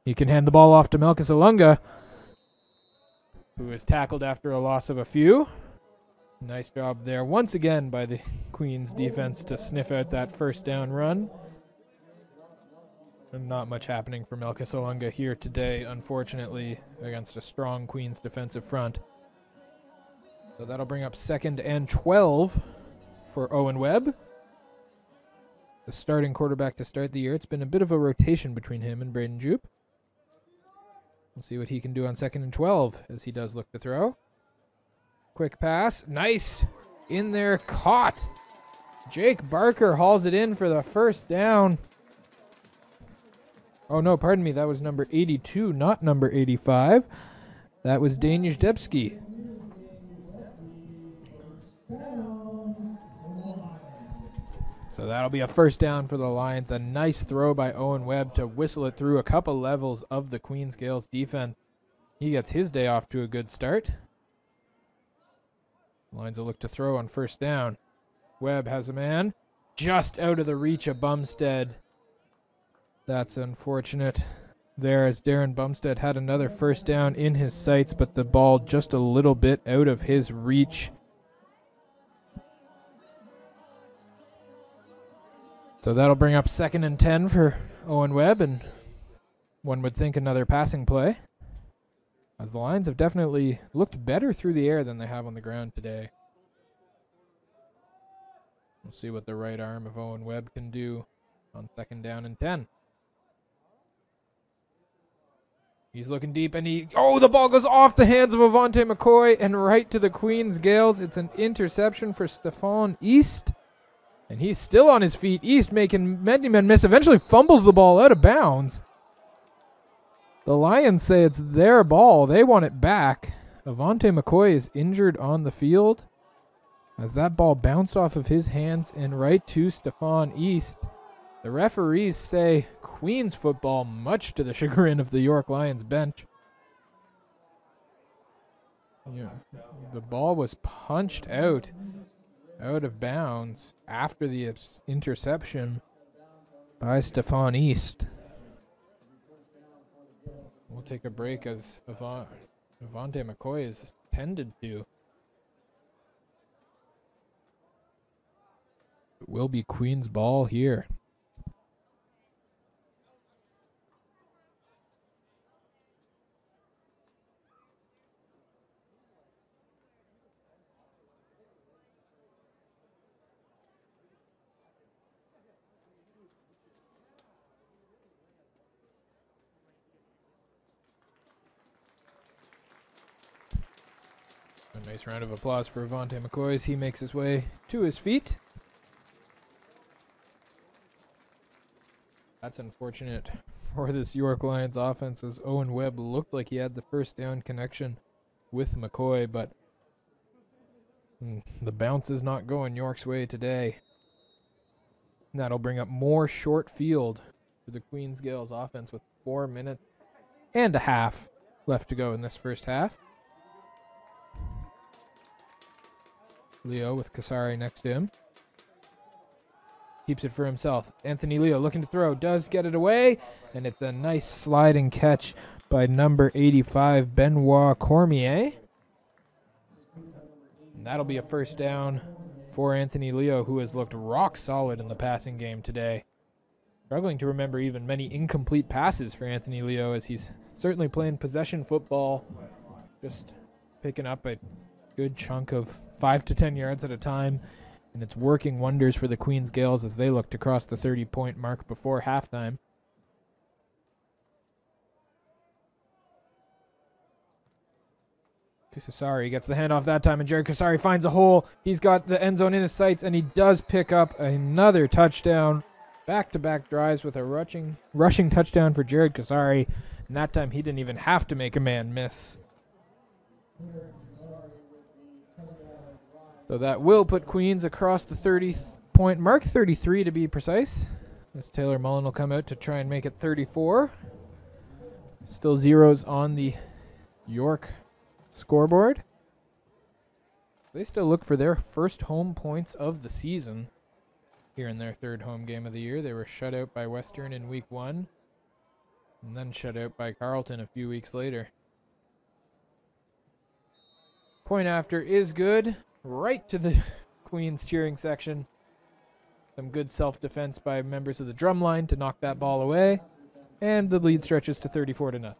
He can hand the ball off to Melchus Alunga, who is tackled after a loss of a few. Nice job there once again by the Queens defense to sniff out that first down run. And not much happening for Melchus Alunga here today, unfortunately, against a strong Queens defensive front. So that'll bring up 2nd and 12 for Owen Webb, the starting quarterback to start the year. It's been a bit of a rotation between him and Braden Jupe. We'll see what he can do on 2nd and 12 as he does look to throw. Quick pass. Nice. In there. Caught. Jake Barker hauls it in for the first down. Oh, no, pardon me. That was number 82, not number 85. That was Danish Debski. So that'll be a first down for the Lions. A nice throw by Owen Webb to whistle it through a couple levels of the Queens Gaels defense. He gets his day off to a good start. Lions will look to throw on first down. Webb has a man just out of the reach of Bumstead. That's unfortunate there, as Darren Bumstead had another first down in his sights, but the ball just a little bit out of his reach. So that'll bring up 2nd and 10 for Owen Webb, and one would think another passing play, as the Lions have definitely looked better through the air than they have on the ground today. We'll see what the right arm of Owen Webb can do on 2nd down and 10. He's looking deep, and the ball goes off the hands of Avante McCoy and right to the Queens Gaels. It's an interception for Stephon East. And he's still on his feet. East making many men miss. Eventually fumbles the ball out of bounds. The Lions say it's their ball. They want it back. Avante McCoy is injured on the field. as that ball bounced off of his hands and right to Stefan East. The referees say Queens football, much to the chagrin of the York Lions bench. Yeah, the ball was punched out of bounds after the interception by Stefan East. We'll take a break as Avante McCoy is tended to. It will be Queen's ball here. A nice round of applause for Avante McCoy as he makes his way to his feet. That's unfortunate for this York Lions offense, as Owen Webb looked like he had the first down connection with McCoy, but the bounce is not going York's way today. And that'll bring up more short field for the Queens Gaels offense with 4 minutes and a half left to go in this first half. Leo with Kasari next to him. Keeps it for himself. Anthony Leo looking to throw. Does get it away. And it's a nice sliding catch by number 85, Benoit Cormier. And that'll be a first down for Anthony Leo, who has looked rock solid in the passing game today. Struggling to remember even many incomplete passes for Anthony Leo, as he's certainly playing possession football. Just picking up a good chunk of 5 to 10 yards at a time, and it's working wonders for the Queens Gaels as they look to cross the 30-point mark before halftime. Kasari gets the handoff that time, and Jared Kasari finds a hole. He's got the end zone in his sights, and he does pick up another touchdown. Back-to-back drives with a rushing touchdown for Jared Kasari, and that time he didn't even have to make a man miss. So that will put Queens across the 30-point mark, 33 to be precise. As Taylor Mullen will come out to try and make it 34. Still zeros on the York scoreboard. They still look for their first home points of the season here in their third home game of the year. They were shut out by Western in week 1 and then shut out by Carleton a few weeks later. Point after is good. Right to the Queens cheering section. Some good self-defense by members of the drum line to knock that ball away. And the lead stretches to 34-0.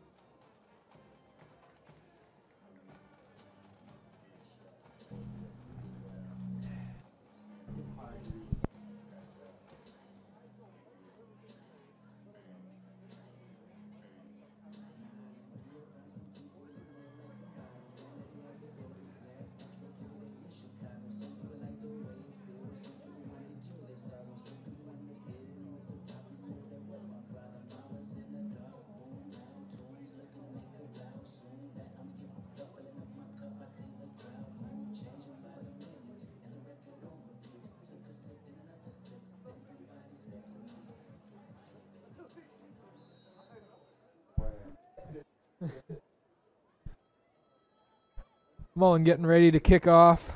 Mullen getting ready to kick off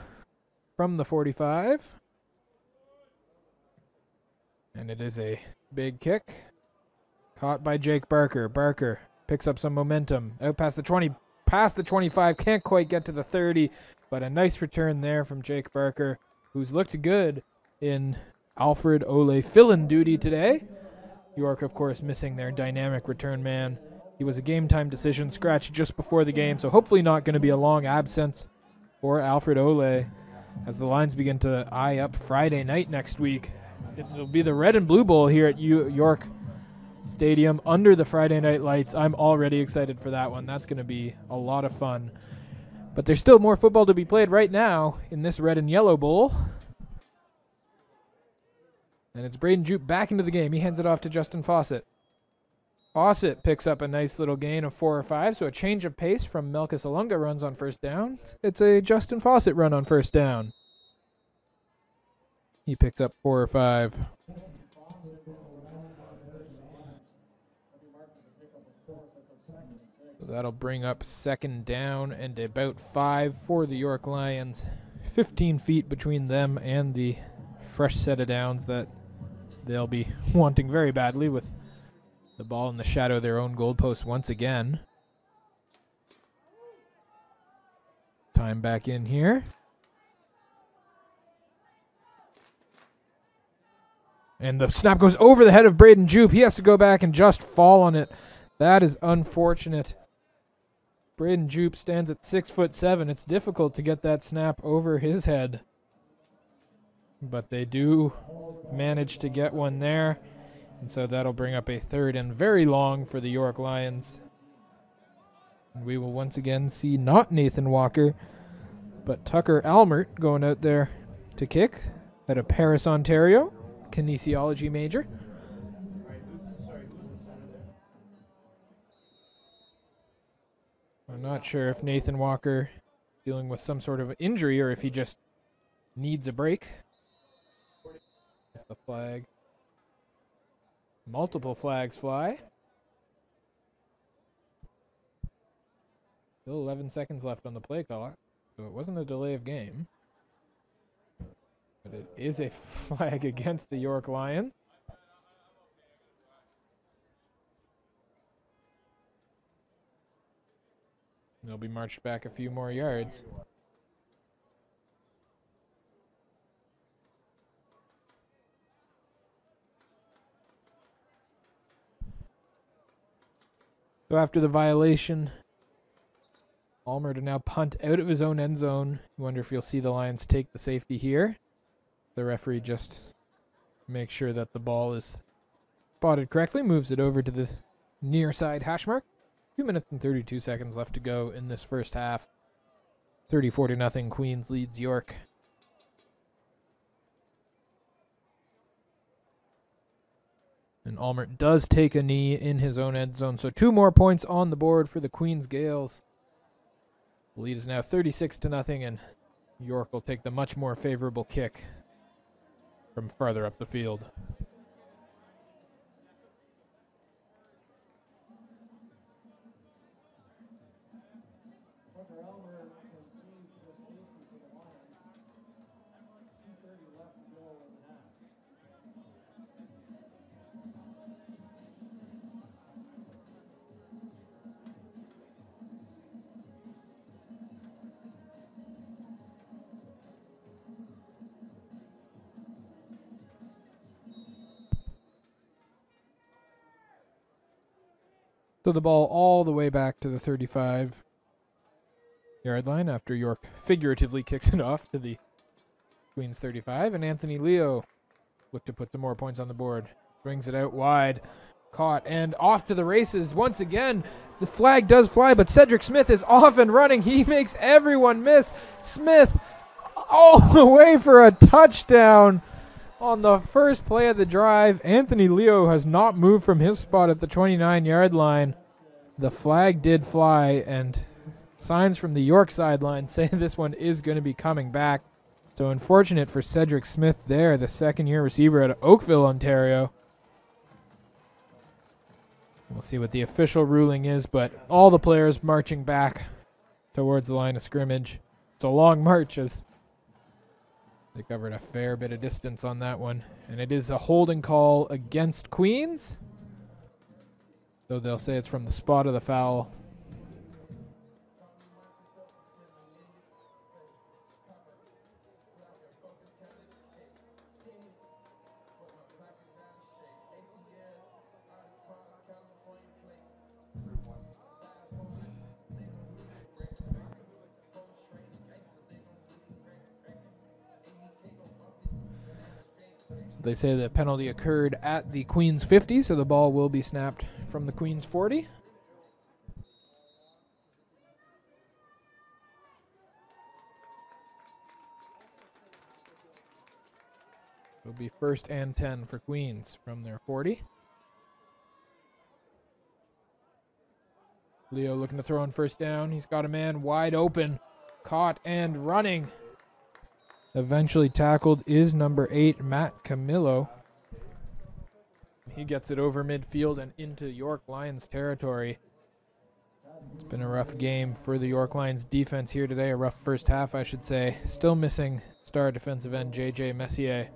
from the 45. And it is a big kick. Caught by Jake Barker. Barker picks up some momentum. Out past the 20, past the 25. Can't quite get to the 30. But a nice return there from Jake Barker, who's looked good in Alfred Ole fill-in duty today. York, of course, missing their dynamic return man. He was a game-time decision, scratched just before the game, so hopefully not going to be a long absence for Alfred Ole as the Lions begin to eye up Friday night next week. It'll be the Red and Blue Bowl here at York Stadium under the Friday night lights. I'm already excited for that one. That's going to be a lot of fun. But there's still more football to be played right now in this Red and Yellow Bowl. And it's Braden Jupe back into the game. He hands it off to Justin Fawcett. Fawcett picks up a nice little gain of 4 or 5, so a change of pace from Melkus Alunga runs on first down. It's a Justin Fawcett run on first down. He picks up 4 or 5. So that'll bring up second down and about 5 for the York Lions. 15 feet between them and the fresh set of downs that they'll be wanting very badly, with the ball in the shadow of their own goalpost once again. Time back in here. And the snap goes over the head of Braden Jupe. He has to go back and just fall on it. That is unfortunate. Braden Jupe stands at 6'7". It's difficult to get that snap over his head. But they do manage to get one there. And so that'll bring up a third and very long for the York Lions. And we will once again see not Nathan Walker, but Tucker Almert going out there to kick out of Paris, Ontario. Kinesiology major. I'm not sure if Nathan Walker dealing with some sort of injury or if he just needs a break. That's the flag. Multiple flags fly. Still 11 seconds left on the play clock, so it wasn't a delay of game. But it is a flag against the York Lions. They'll be marched back a few more yards. So after the violation, Almer to now punt out of his own end zone. You wonder if you'll see the Lions take the safety here. The referee just makes sure that the ball is spotted correctly, moves it over to the near side hash mark. 2 minutes and 32 seconds left to go in this first half. 30-0 Queens leads York. And Almert does take a knee in his own end zone. So 2 more points on the board for the Queens Gaels. The lead is now 36-0, and York will take the much more favorable kick from farther up the field. So the ball all the way back to the 35-yard line after York figuratively kicks it off to the Queens 35. And Anthony Leo look to put some more points on the board. Brings it out wide. Caught and off to the races once again. The flag does fly, but Cedric Smith is off and running. He makes everyone miss. Smith all the way for a touchdown on the first play of the drive. Anthony Leo has not moved from his spot at the 29-yard line. The flag did fly, and signs from the York sideline say this one is going to be coming back. So unfortunate for Cedric Smith there, the second-year receiver out of Oakville, Ontario. We'll see what the official ruling is, but all the players marching back towards the line of scrimmage. It's a long march as they covered a fair bit of distance on that one. And it is a holding call against Queens. So they'll say it's from the spot of the foul. They say the penalty occurred at the Queens 50, so the ball will be snapped from the Queens 40. It'll be 1st and 10 for Queens from their 40. Leo looking to throw on 1st down. He's got a man wide open, caught and running. Eventually tackled is number 8, Matt Camillo. He gets it over midfield and into York Lions territory. It's been a rough game for the York Lions defense here today, a rough first half, I should say. Still missing star defensive end J.J. Messier.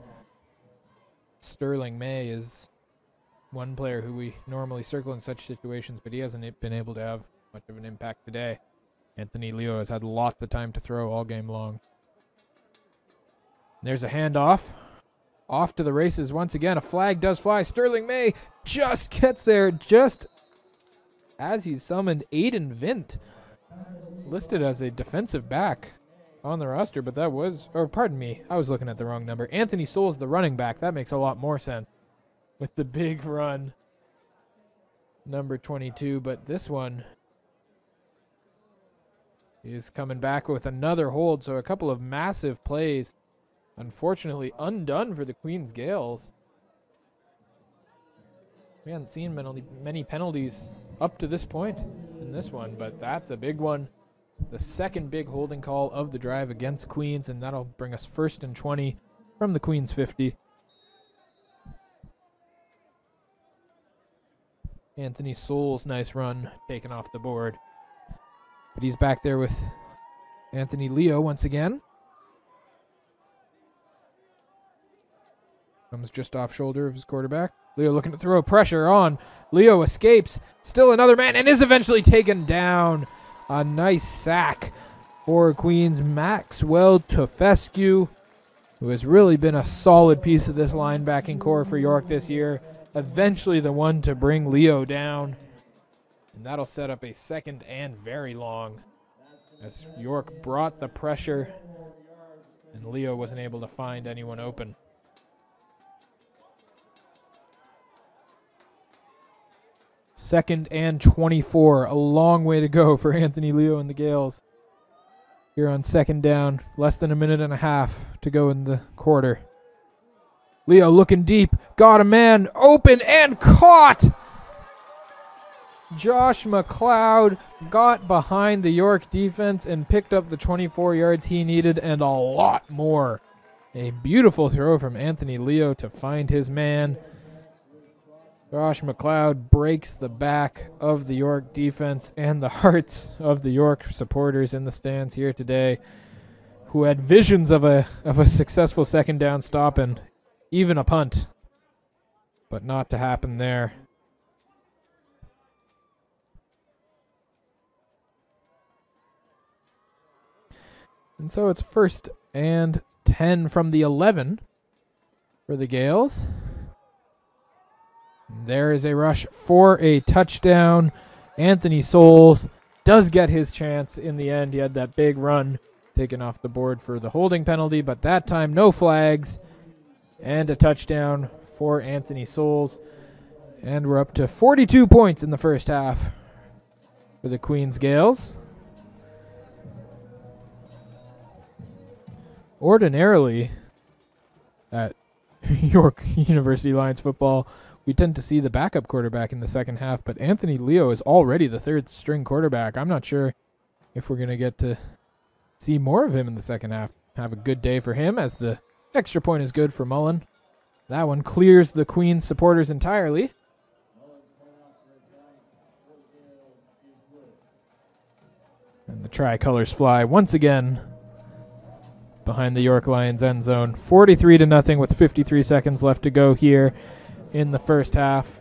Sterling May is one player who we normally circle in such situations, but he hasn't been able to have much of an impact today. Anthony Leo has had lots of time to throw all game long. There's a handoff. Off to the races once again. A flag does fly. Sterling May just gets there just as he's summoned. Aiden Vint, listed as a defensive back on the roster, but that was, or pardon me, I was looking at the wrong number. Anthony Souls, the running back. That makes a lot more sense with the big run. Number 22, but this one is coming back with another hold, so a couple of massive plays. Unfortunately, undone for the Queens Gaels. We haven't seen many penalties up to this point in this one, but that's a big one. The second big holding call of the drive against Queens, and that'll bring us 1st and 20 from the Queens 50. Anthony Souls, nice run, taken off the board. But he's back there with Anthony Leo once again. Comes just off shoulder of his quarterback. Leo looking to throw pressure on. Leo escapes. Still another man and is eventually taken down. A nice sack for Queens. Maxwell Tofescu, who has really been a solid piece of this linebacking core for York this year. Eventually the one to bring Leo down. And that'll set up a 2nd and very long as York brought the pressure and Leo wasn't able to find anyone open. 2nd and 24. A long way to go for Anthony Leo and the Gaels. Here on 2nd down. Less than a minute and a half to go in the quarter. Leo looking deep. Got a man open and caught. Josh McLeod got behind the York defense and picked up the 24 yards he needed and a lot more. A beautiful throw from Anthony Leo to find his man. Josh McLeod breaks the back of the York defense and the hearts of the York supporters in the stands here today, who had visions of a successful 2nd down stop and even a punt, but not to happen there. And so it's 1st and 10 from the 11 for the Gaels. There is a rush for a touchdown. Anthony Souls does get his chance in the end. He had that big run taken off the board for the holding penalty, but that time no flags and a touchdown for Anthony Souls. And we're up to 42 points in the first half for the Queens Gaels. Ordinarily, at York University Lions football, we tend to see the backup quarterback in the second half, but Anthony Leo is already the 3rd string quarterback. I'm not sure if we're going to get to see more of him in the second half. Have a good day for him as the extra point is good for Mullen. That one clears the Queens supporters entirely. And the tricolors fly once again behind the York Lions end zone. 43-0 with 53 seconds left to go here in the first half.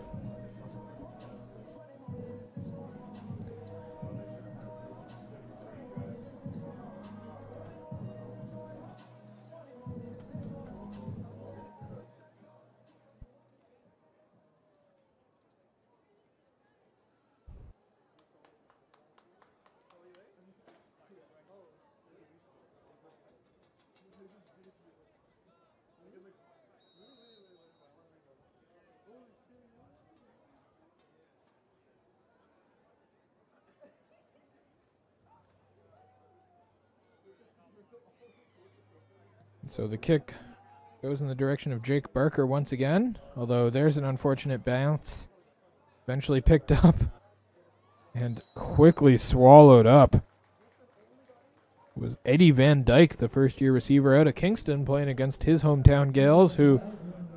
So the kick goes in the direction of Jake Barker once again, although there's an unfortunate bounce. Eventually picked up and quickly swallowed up. was Eddie Van Dyke, the first-year receiver out of Kingston, playing against his hometown Gaels, who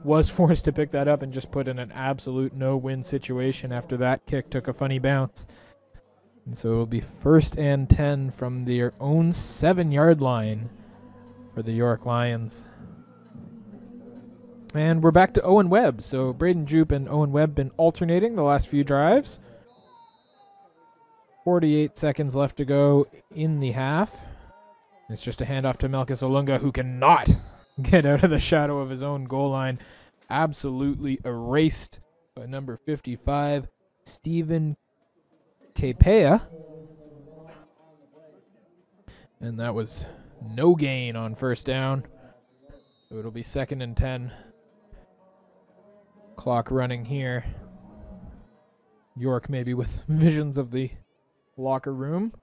was forced to pick that up and just put in an absolute no-win situation after that kick took a funny bounce. And so it'll be 1st and 10 from their own 7-yard line for the York Lions. And we're back to Owen Webb. So Braden Jupe and Owen Webb been alternating the last few drives. 48 seconds left to go in the half. It's just a handoff to Melkus Olunga, who cannot get out of the shadow of his own goal line. Absolutely erased by number 55, Stephen Kepea. And that was no gain on 1st down. So it'll be 2nd and 10. Clock running here. York maybe with visions of the locker room.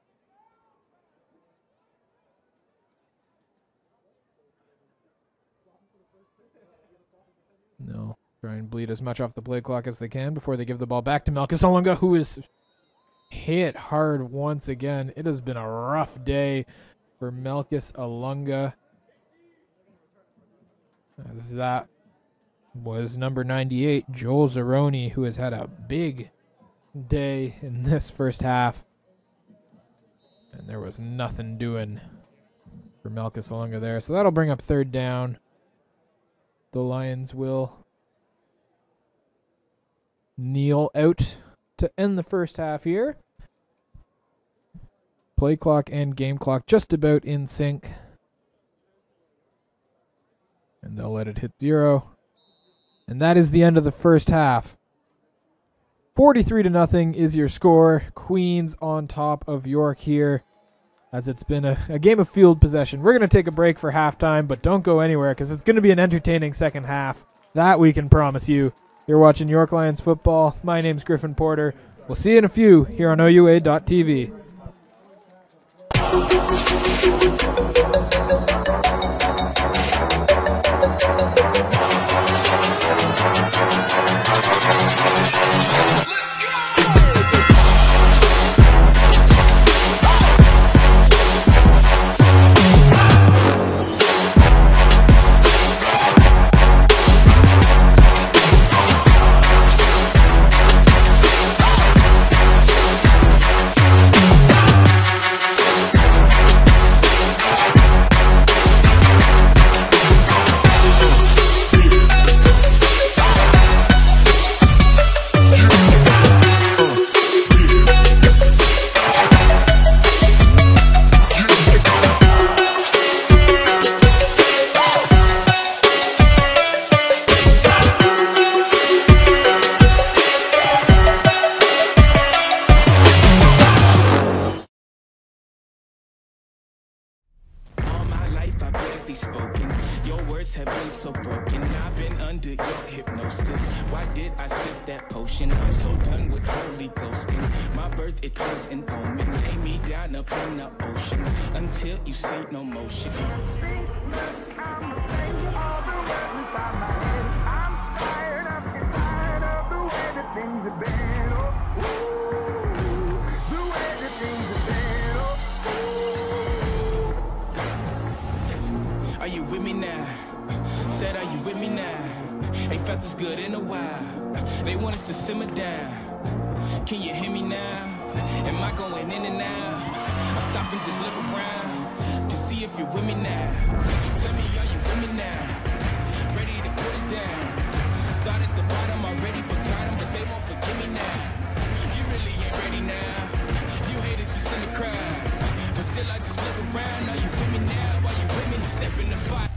No, try and bleed as much off the play clock as they can before they give the ball back to Melkus Olunga, who is hit hard once again. It has been a rough day for Melkus Olunga, as that was number 98, Joel Zeroni, who has had a big day in this first half. And there was nothing doing for Melkus Olunga there. So that'll bring up 3rd down. The Lions will kneel out to end the first half here. Play clock and game clock just about in sync. And they'll let it hit 0. And that is the end of the first half. 43-0 is your score. Queens on top of York here, as it's been a game of field possession. We're going to take a break for halftime, but don't go anywhere because it's going to be an entertaining second half. That we can promise you. You're watching York Lions football. My name's Griffin Porter. We'll see you in a few here on OUA.TV. Are you with me now? Said, are you with me now? Ain't felt this good in a while. They want us to simmer down. Can you hear me now? Am I going in and out? I stop and just look around to see if you're with me now. Tell me, are you with me now? Ready to put it down. Start at the bottom, already forgot them, but they won't forgive me now. You really ain't ready now. You haters just in the crowd, but still I just look around. Are you with me now? Are you with me? Step in the fight.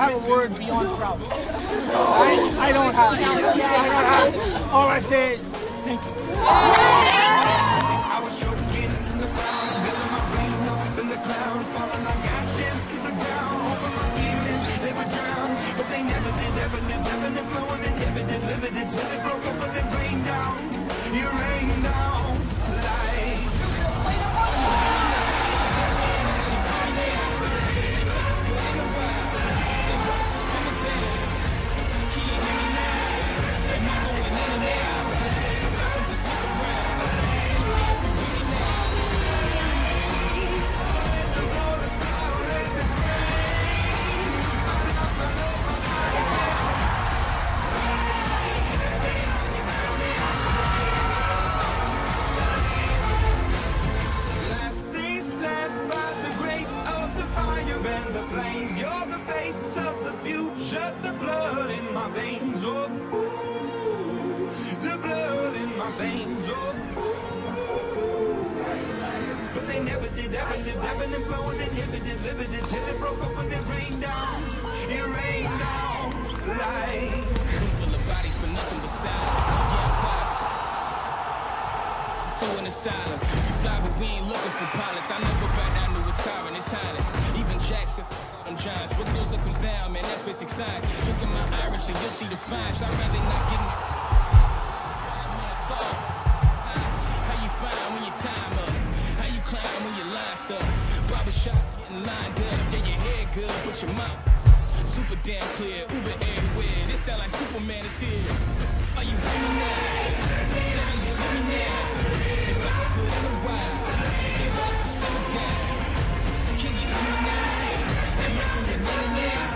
have a word beyond proud. I don't have it. All I say is thank you. I was choking in the ground, building my brain up in the cloud, falling like ashes to the ground. Hoping my feelings, they would drown, but they never did, ebbing and flowing, inhibited, limited, till it broke up and it rained down. You rained down like. And the flames, you're the face of the future, the blood in my veins, oh, ooh, the blood in my veins, oh, ooh. But they never did, ebbing and flowing, inhibited, limited, till it broke up and it rained down like. Full of bodies, but nothing but silence. Yeah, two in asylum. You fly, but we ain't looking for pilots. I never bow down to a tyrant, it's highness. Even Jackson, them giants. What goes up comes down, man, that's basic science. Look at my Irish and you'll see the fines. I'd rather not get in. How you find when your time up? How you climb when your line stuck? Barbershop getting lined up. Yeah, your hair good, but your mouth super damn clear. Uber everywhere. This sound like Superman is here. Are you with me now? Say you with me now. It looks good in a while. They lost to simmer down. Can you hear me now? They're making your name now.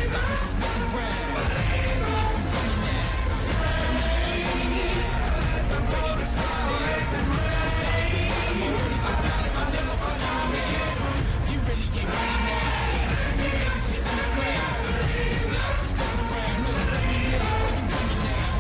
Stop and just look around. See if you with me now. Tell me you with me now. I'm ready to stop down. Stop it. I'm gonna see if I got it. I'll never forget me now. You really ain't ready now. These niggas just in the crowd. It's not just look around. No, you with me now. Are you with me now?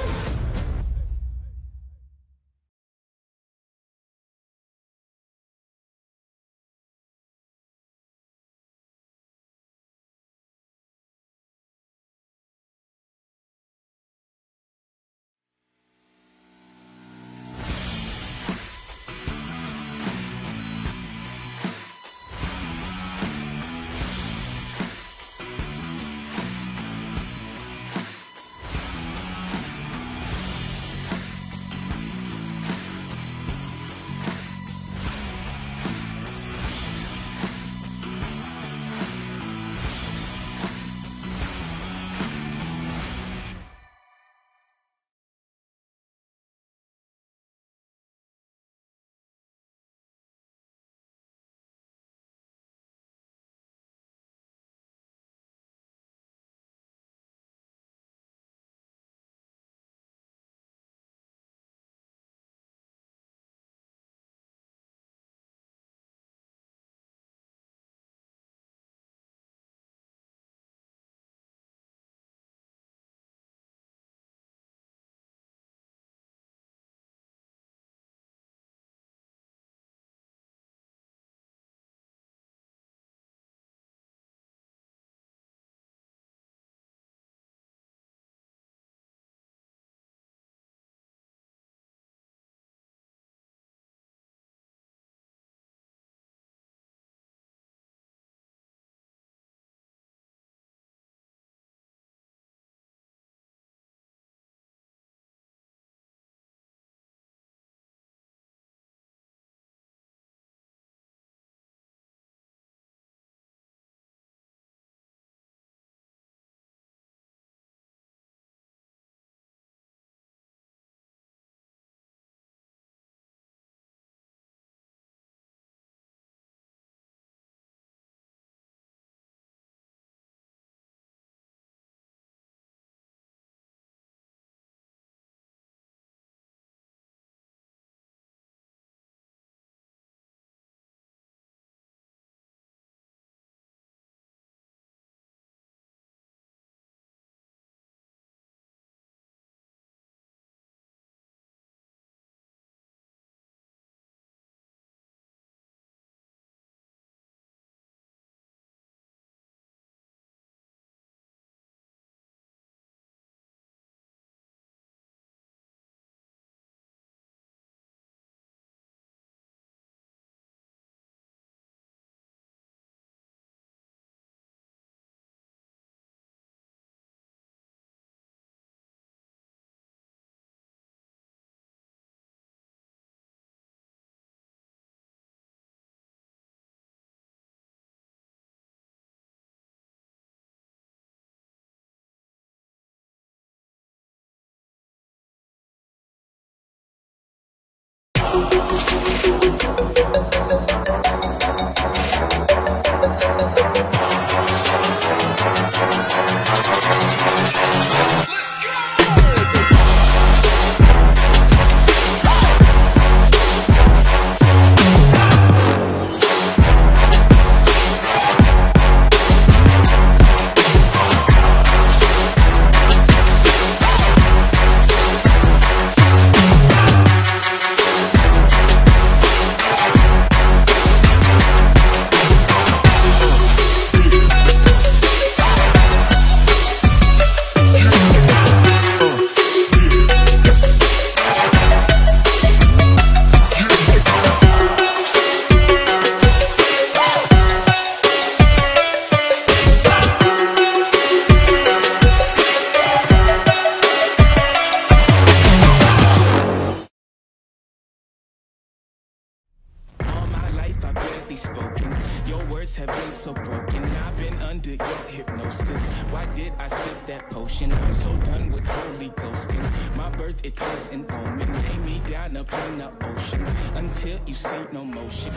spoken. Your words have been so broken. I've been under your hypnosis. Why did I sip that potion? I'm so done with holy ghosting. My birth, it was an omen. Lay me down up in the ocean until you see no motion.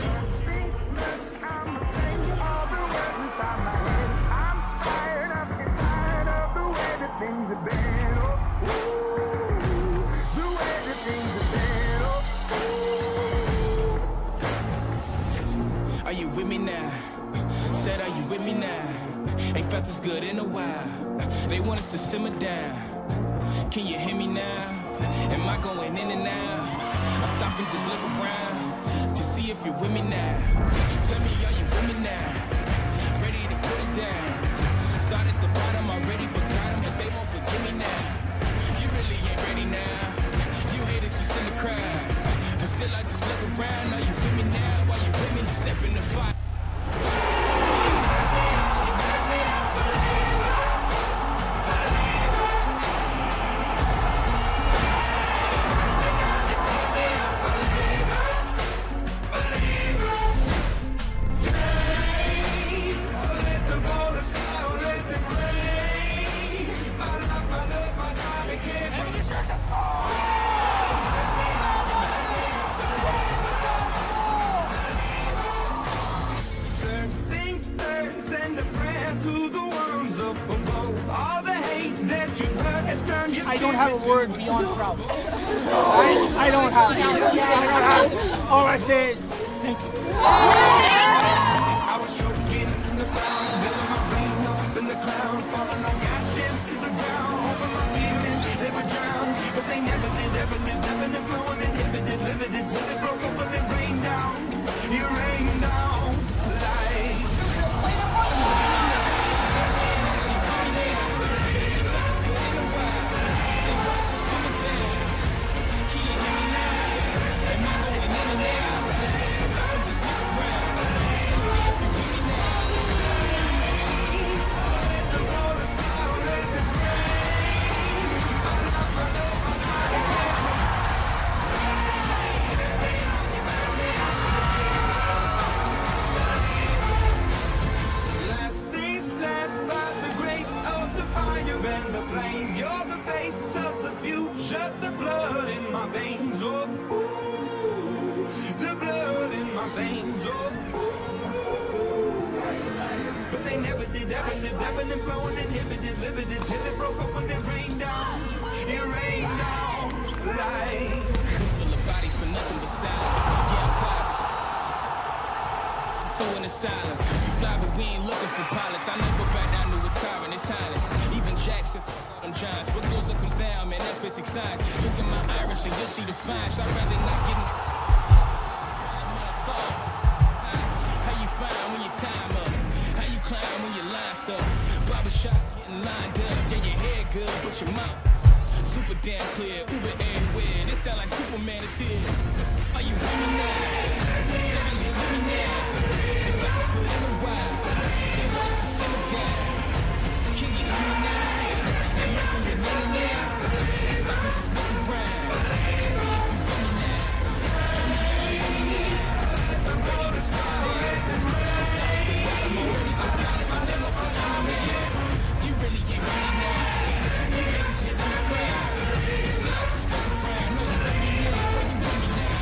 Are you with me now? Said, are you with me now? Ain't felt this good in a while. They want us to simmer down. Can you hear me now? Am I going in and out? I stop and just look around to see if you're with me now. Tell me, are you with me now? Ready to put it down. Start at the bottom, already forgot them, but they won't forgive me now. You really ain't ready now. You haters just in the crowd, but still I just look around. Are you with me now? Are you with me? Step in the fire. I don't have a word beyond proud. I don't have it. All I say is thank you. I was choking in the ground, building my brain up in the cloud, falling like ashes to the ground, hoping my feelings they would drown, but they never did, ebbing and flowing, inhibited, limited, till it broke up and it rained down. You rained down like. Ebbing and flowing, inhibited, limited, till it broke up when it rained down. It rained down like. Full of bodies, but nothing but silence. Yeah, I'm private. So in the silent, you fly, but we ain't looking for pilots. I never back down to a tyrant, it's silence. Even Jackson, them giants. What goes up comes down, man, that's basic science. Look at my iris and you'll see the fines. I'd rather not get in. How you find when your time up? How you climb when your line stuck? Barbershop getting lined up. Yeah, your hair good, but your mouth super damn clear. Uber everywhere. This sound like Superman is here. Are you with me now? Say are you with me now? It looks good in a while. They want us to simmer down. Can you hear me now? They're looking at me now. Stop and just look around. See if you with me now. Tell me are you with me now? I'm ready to start down. Stop at the bottom. I'm see if I got it. My name up. You really ain't ready now. You haters just in the crowd. Still I just look around. No, you with me now. You with me now.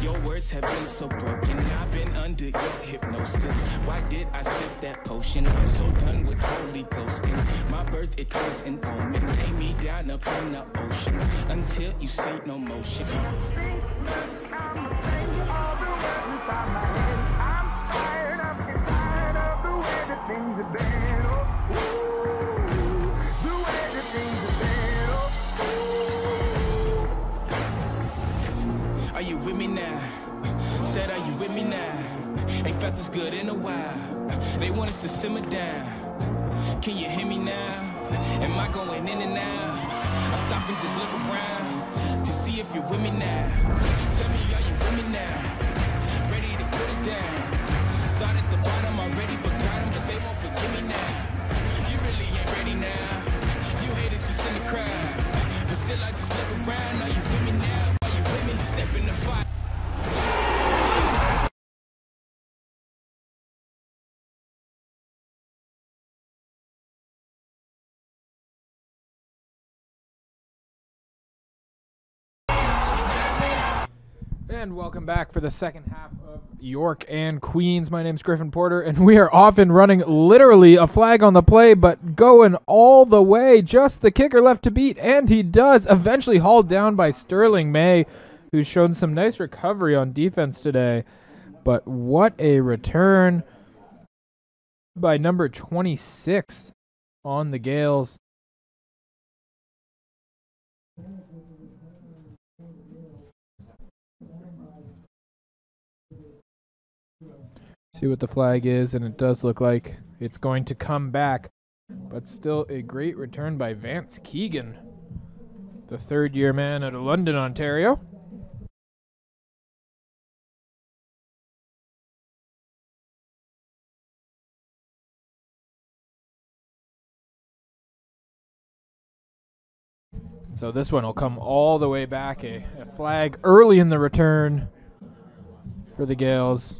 Your words have been so broken. I've been under your hypnosis. Why did I sip that potion? I'm so done with holy ghosting. My birth, it was an omen. Lay me down up in the ocean until you see no motion. Are you with me now? Said, are you with me now? Ain't felt this good in a while. They want us to simmer down. Can you hear me now? Am I going in and out? I stop and just look around to see if you're with me now. Tell me, are you with me now? Ready to put it down. Start at the bottom, already forgot them, but they won't forgive me now. You really ain't ready now. You haters just in the crowd, but still I just look around. Are you with me now? Are you with me? Step in the fire. And welcome back for the second half of York and Queens. My name's Griffin Porter, and we are off and running, literally a flag on the play, but going all the way. Just the kicker left to beat, and he does. Eventually hauled down by Sterling May, who's shown some nice recovery on defense today. But what a return by number 26 on the Gaels. See what the flag is, and it does look like it's going to come back. But still a great return by Vance Keegan, the third-year man out of London, Ontario. So this one will come all the way back. A flag early in the return for the Gaels.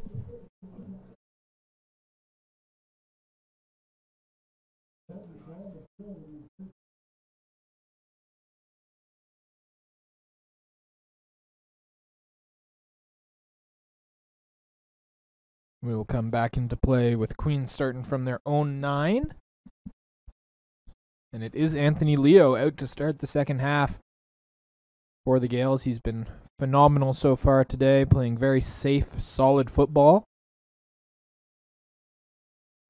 We will come back into play with Queens starting from their own 9. And it is Anthony Leo out to start the second half for the Gaels. He's been phenomenal so far today, playing very safe, solid football.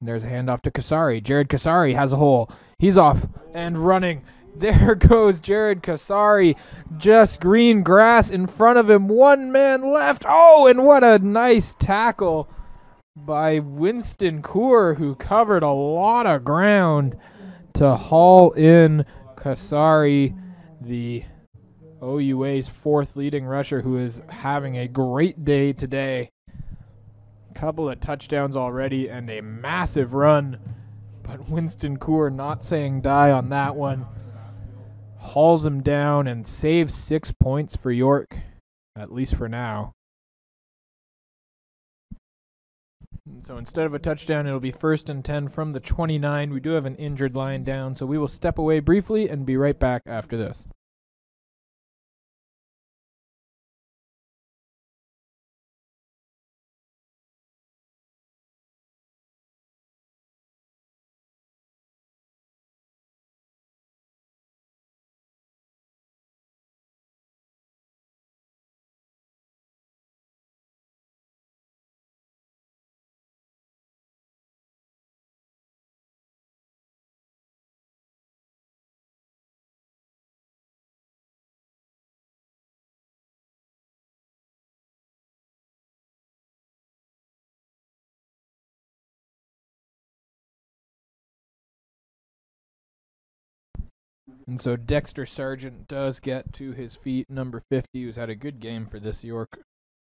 And there's a handoff to Kasari. Jared Kasari has a hole. He's off and running. There goes Jared Kasari. Just green grass in front of him. One man left. Oh, and what a nice tackle by Winston Coor, who covered a lot of ground to haul in Kasari, the OUA's 4th leading rusher, who is having a great day today. Couple of touchdowns already and a massive run, but Winston Coor not saying die on that one. Hauls him down and saves 6 points for York, at least for now. So instead of a touchdown, it'll be 1st and 10 from the 29. We do have an injured line down, so we will step away briefly and be right back after this. And so Dexter Sargent does get to his feet, number 50, who's had a good game for this York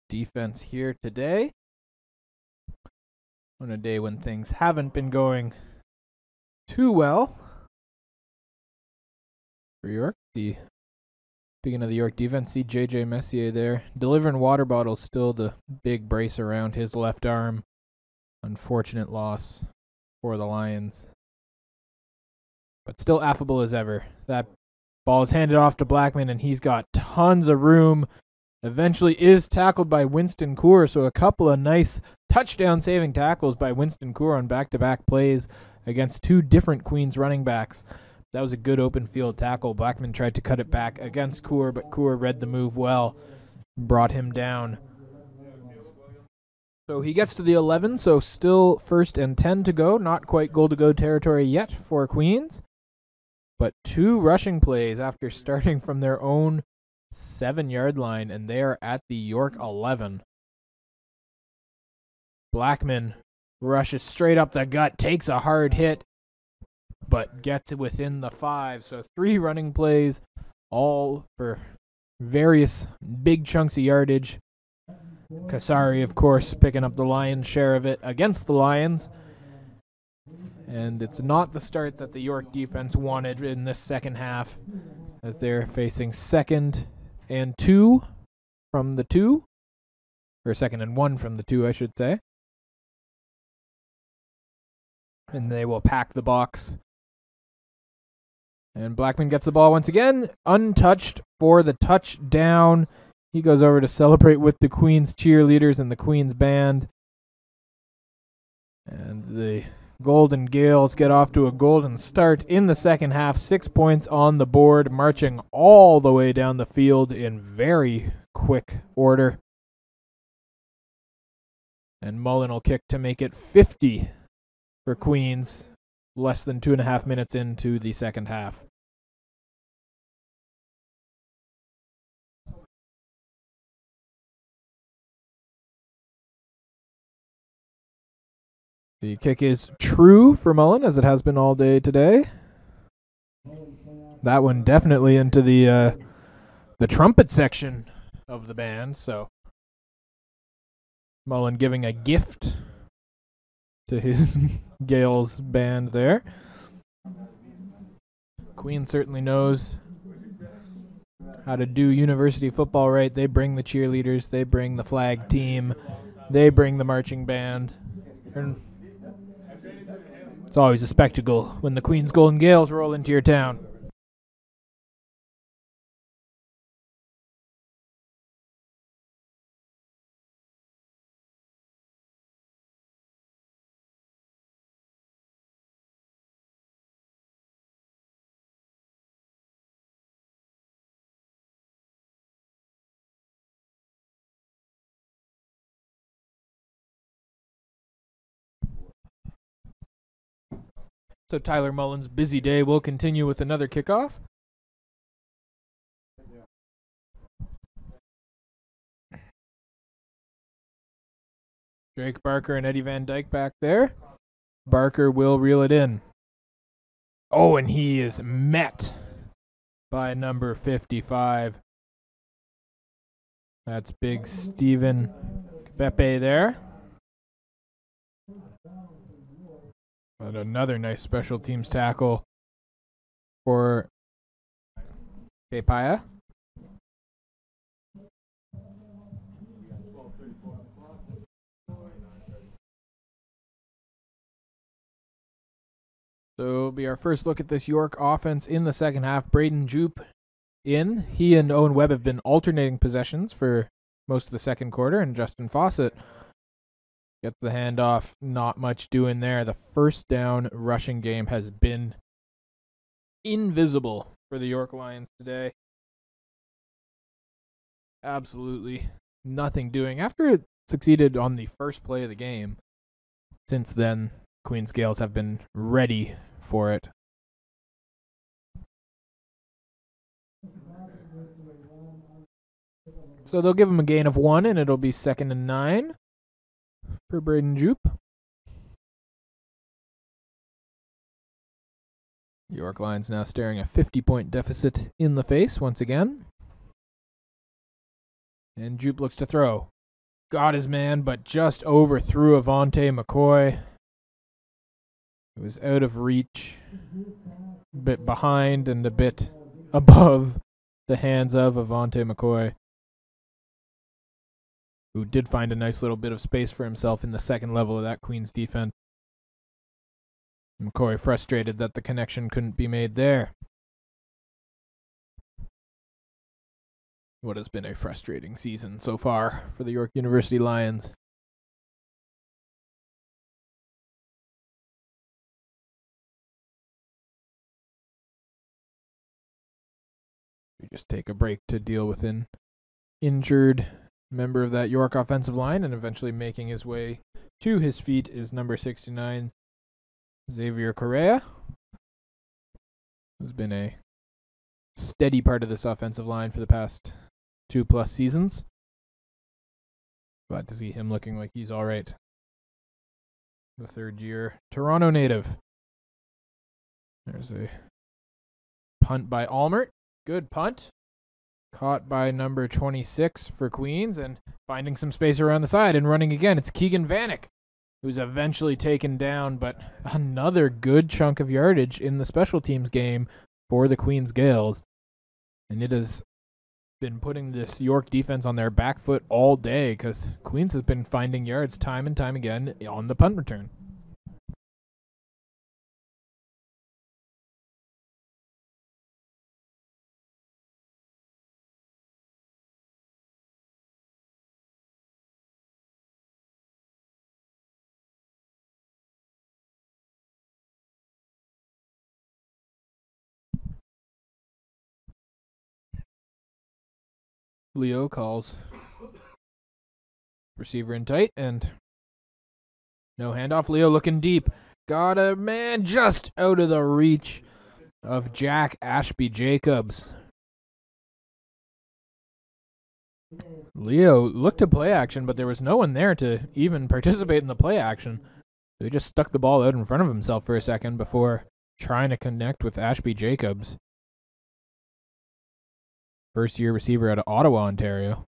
defense here today. On a day when things haven't been going too well for York. Speaking of the York defense, see J.J. Messier there. Delivering water bottles, still the big brace around his left arm. Unfortunate loss for the Lions. But still affable as ever. That ball is handed off to Blackman, and he's got tons of room eventually is tackled by Winston Coor, so a couple of nice touchdown-saving tackles by Winston Coor on back-to-back plays against two different Queens running backs. That was a good open field tackle. Blackman tried to cut it back against Coor, but Coor read the move well, brought him down. So he gets to the 11, so still 1st and 10 to go. Not quite goal-to-go territory yet for Queens, but 2 rushing plays after starting from their own 7-yard line, and they are at the York 11. Blackman rushes straight up the gut, takes a hard hit, but gets within the 5. So 3 running plays, all for various big chunks of yardage. Kasari, of course, picking up the Lions' share of it against the Lions. And it's not the start that the York defense wanted in this second half, as they're facing 2nd and 2 from the 2. Or 2nd and 1 from the 2, I should say. And they will pack the box. And Blackman gets the ball once again, untouched for the touchdown. He goes over to celebrate with the Queens cheerleaders and the Queens band. And the Golden Gaels get off to a golden start in the second half. 6 points on the board, marching all the way down the field in very quick order. And Mullen will kick to make it 50 for Queens, less than 2.5 minutes into the second half. The kick is true for Mullen, as it has been all day today. That one definitely into the trumpet section of the band, so Mullen giving a gift to his Gaels band there. Queen certainly knows how to do university football right. They bring the cheerleaders, they bring the flag team, they bring the marching band. And it's always a spectacle when the Queen's Golden Gaels roll into your town. So Tyler Mullen's busy day will continue with another kickoff. Drake Barker and Eddie Van Dyke back there. Barker will reel it in. Oh, and he is met by number 55. That's big Stephen Pepe there. But another nice special teams tackle for Pepaya. So it'll be our first look at this York offense in the second half. Braden Jupe in. He and Owen Webb have been alternating possessions for most of the second quarter, and Justin Fawcett gets the handoff. Not much doing there. The first down rushing game has been invisible for the York Lions today. Absolutely nothing doing. After it succeeded on the first play of the game, since then, Queens Gaels have been ready for it. So they'll give him a gain of 1, and it'll be 2nd and 9 for Braden Jupe. York Lions now staring a 50-point deficit in the face once again. And Jupe looks to throw. Got his man, but just overthrew Avante McCoy. It was out of reach, a bit behind and a bit above the hands of Avante McCoy, who did find a nice little bit of space for himself in the second level of that Queens defense. McCoy frustrated that the connection couldn't be made there. what has been a frustrating season so far for the York University Lions. We just take a break to deal with an injured member of that York offensive line, and eventually making his way to his feet is number 69, Xavier Correa, who's been a steady part of this offensive line for the past 2+ seasons. Glad to see him looking like he's all right. The third-year Toronto native. There's a punt by Almert. Good punt. Caught by number 26 for Queens, and finding some space around the side and running again. It's Keegan Vanek, who's eventually taken down, but another good chunk of yardage in the special teams game for the Queens Gaels. And it has been putting this York defense on their back foot all day, because Queens has been finding yards time and time again on the punt return. Leo calls receiver in tight, and no handoff. Leo looking deep. Got a man just out of the reach of Jack Ashby Jacobs. Leo looked to play action, but there was no one there to even participate in the play action. So he just stuck the ball out in front of himself for a second before trying to connect with Ashby Jacobs. First-year receiver out of Ottawa, Ontario.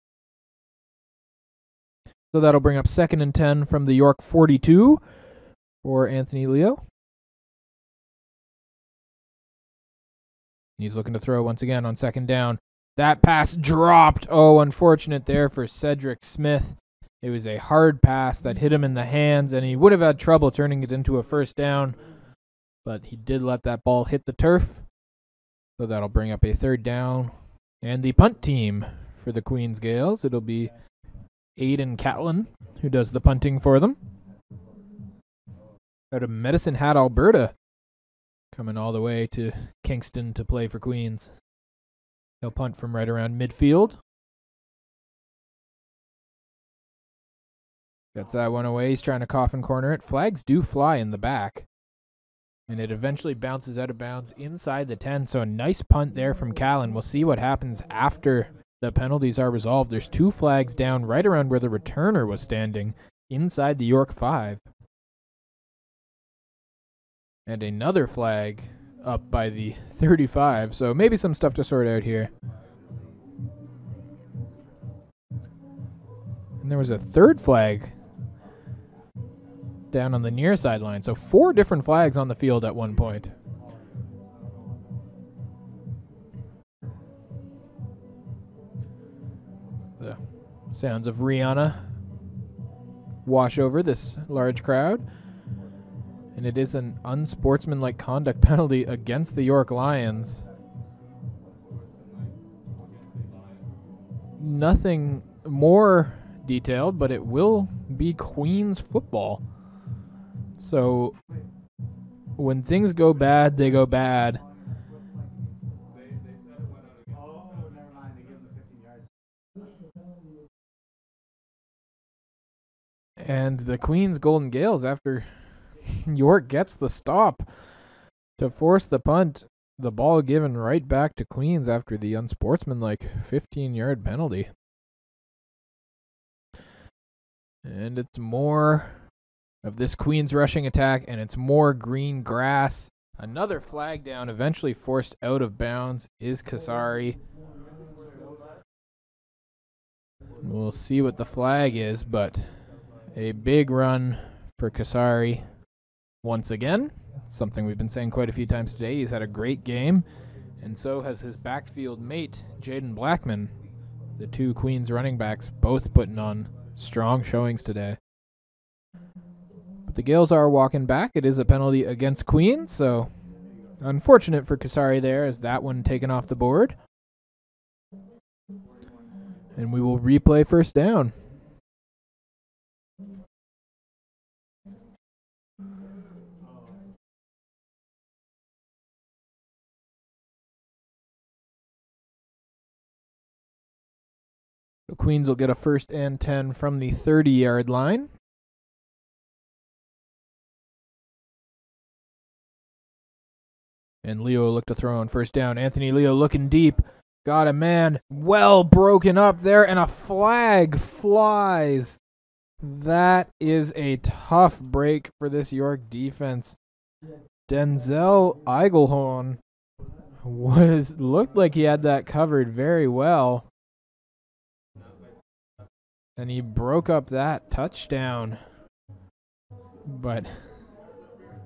So that'll bring up 2nd and 10 from the York 42 for Anthony Leo. He's looking to throw once again on 2nd down. That pass dropped. Oh, unfortunate there for Cedric Smith. It was a hard pass that hit him in the hands, and he would have had trouble turning it into a 1st down. But he did let that ball hit the turf. So that'll bring up a 3rd down. And the punt team for the Queens Gaels, it'll be Aiden Catlin, who does the punting for them. Out of Medicine Hat, Alberta, coming all the way to Kingston to play for Queens. He'll punt from right around midfield. Gets that one away. He's trying to coffin corner it. Flags do fly in the back. And it eventually bounces out of bounds inside the 10. So a nice punt there from Callan. We'll see what happens after the penalties are resolved. There's 2 flags down right around where the returner was standing inside the York 5. And another flag up by the 35. So maybe some stuff to sort out here. And there was a 3rd flag down on the near sideline. So 4 different flags on the field at one point. The sounds of Rihanna wash over this large crowd. And it is an unsportsmanlike conduct penalty against the York Lions. Nothing more detailed, but it will be Queens football. So when things go bad, they go bad. And the Queens Golden Gaels, after York gets the stop to force the punt, the ball given right back to Queens after the unsportsmanlike 15-yard penalty. And it's more of this Queens rushing attack, and it's more green grass. Another flag down, eventually forced out of bounds, is Kasari. We'll see what the flag is, but a big run for Kasari once again. Something we've been saying quite a few times today. He's had a great game, and so has his backfield mate, Jaden Blackman. The 2 Queens running backs both putting on strong showings today. But the Gaels are walking back. It is a penalty against Queens, so unfortunate for Kasari there, as that one taken off the board. And we will replay first down. The Queens will get a 1st and 10 from the 30-yard line. And Leo will look to throw on first down. Anthony Leo looking deep. Got a man well broken up there, and a flag flies. That is a tough break for this York defense. Denzel Eigelhorn looked like he had that covered very well. And he broke up that touchdown. But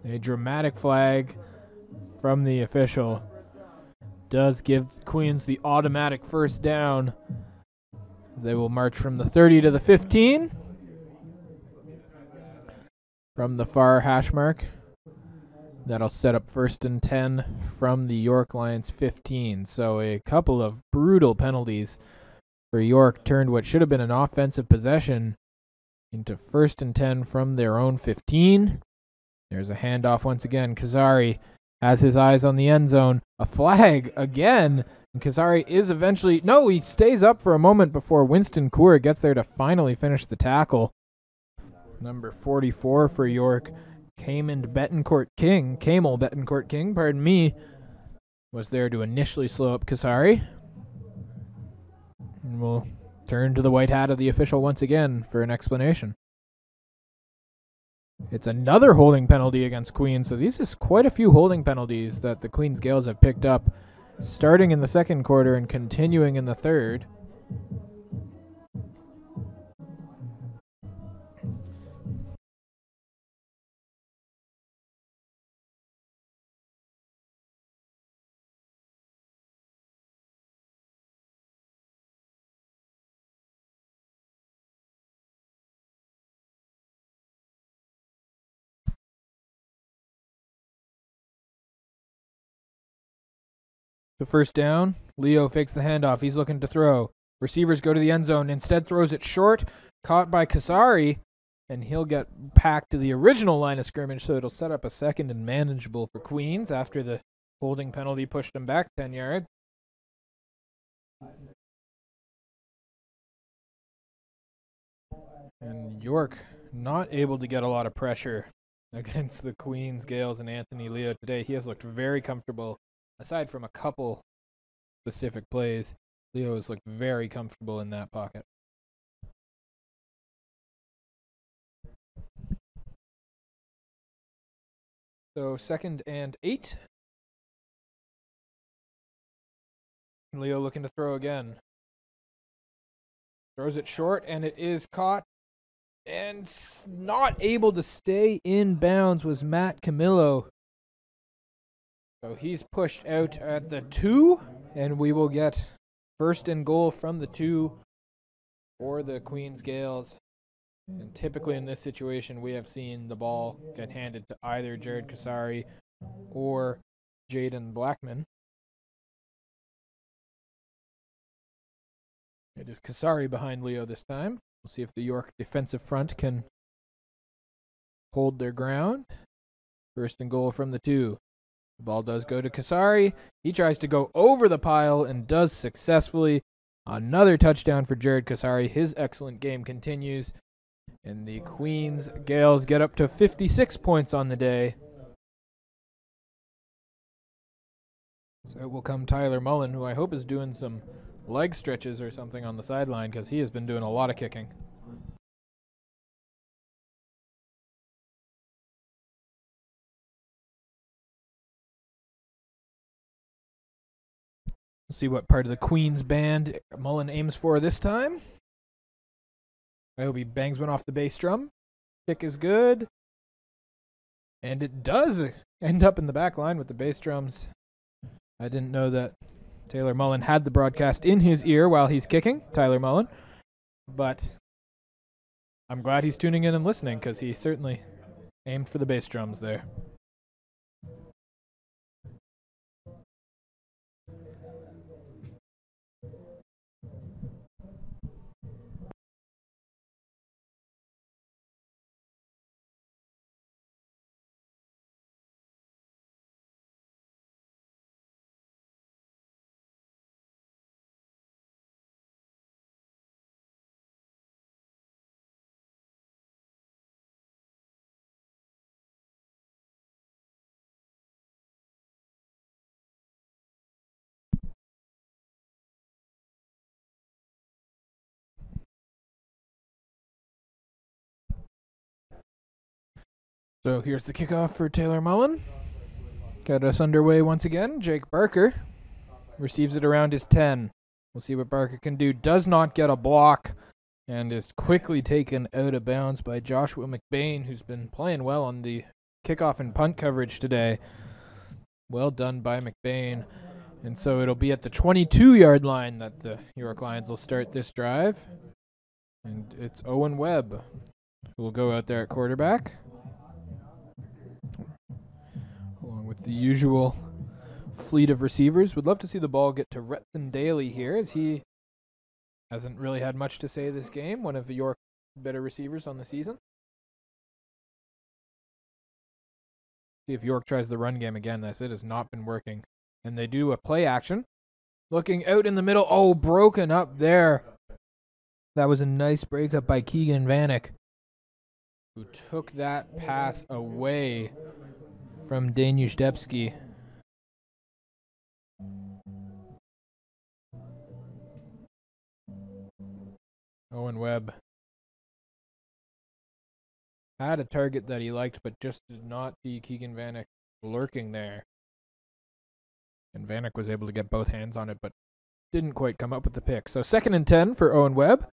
a dramatic flag from the official does give Queens the automatic first down. They will march from the 30 to the 15 from the far hash mark. That'll set up 1st and 10 from the York Lions 15. So a couple of brutal penalties for York turned what should have been an offensive possession into 1st and 10 from their own 15. There's a handoff once again. Kazari has his eyes on the end zone. A flag again. And Kazari is eventually... No, he stays up for a moment before Winston Coor gets there to finally finish the tackle. Number 44 for York, Camel Betancourt King, pardon me, was there to initially slow up Kazari. And we'll turn to the white hat of the official once again for an explanation. It's another holding penalty against Queens, so these is quite a few holding penalties that the Queens Gaels have picked up, starting in the second quarter and continuing in the third. The first down, Leo fakes the handoff. He's looking to throw. Receivers go to the end zone. Instead throws it short, caught by Kasari, and he'll get packed to the original line of scrimmage, so it'll set up a 2nd and manageable for Queens after the holding penalty pushed him back 10 yards. And York not able to get a lot of pressure against the Queens Gaels and Anthony Leo today. He has looked very comfortable. Aside from a couple specific plays, Leo has looked very comfortable in that pocket. So 2nd and 8. Leo looking to throw again. Throws it short, and it is caught. And not able to stay in bounds was Matt Camillo. So he's pushed out at the 2, and we will get 1st and goal from the 2 for the Queens Gaels. And typically in this situation, we have seen the ball get handed to either Jared Kasari or Jaden Blackman. It is Kasari behind Leo this time. We'll see if the York defensive front can hold their ground. 1st and goal from the 2. The ball does go to Kasari. He tries to go over the pile and does successfully. Another touchdown for Jared Kasari. His excellent game continues. And the Queens Gaels get up to 56 points on the day. So it will come Tyler Mullen, who I hope is doing some leg stretches or something on the sideline, because he has been doing a lot of kicking. We'll see what part of the Queens band Mullen aims for this time. I hope he bangs one off the bass drum. Kick is good. And it does end up in the back line with the bass drums. I didn't know that Taylor Mullen had the broadcast in his ear while he's kicking, Tyler Mullen. But I'm glad he's tuning in and listening, because he certainly aimed for the bass drums there. So here's the kickoff for Taylor Mullen. Got us underway once again. Jake Barker receives it around his 10. We'll see what Barker can do. Does not get a block and is quickly taken out of bounds by Joshua McBain, who's been playing well on the kickoff and punt coverage today. Well done by McBain. And so it'll be at the 22-yard line that the York Lions will start this drive. And it's Owen Webb who will go out there at quarterback, along with the usual fleet of receivers. Would love to see the ball get to Rethan Daly here, as he hasn't really had much to say this game. One of the York better receivers on the season. See if York tries the run game again. It has not been working. And they do a play action. Looking out in the middle. Oh, broken up there. That was a nice breakup by Keegan Vanek, who took that pass away from Daniusz Depsky. Owen Webb had a target that he liked, but just did not see Keegan Vanek lurking there. And Vanek was able to get both hands on it, but didn't quite come up with the pick. So 2nd and 10 for Owen Webb.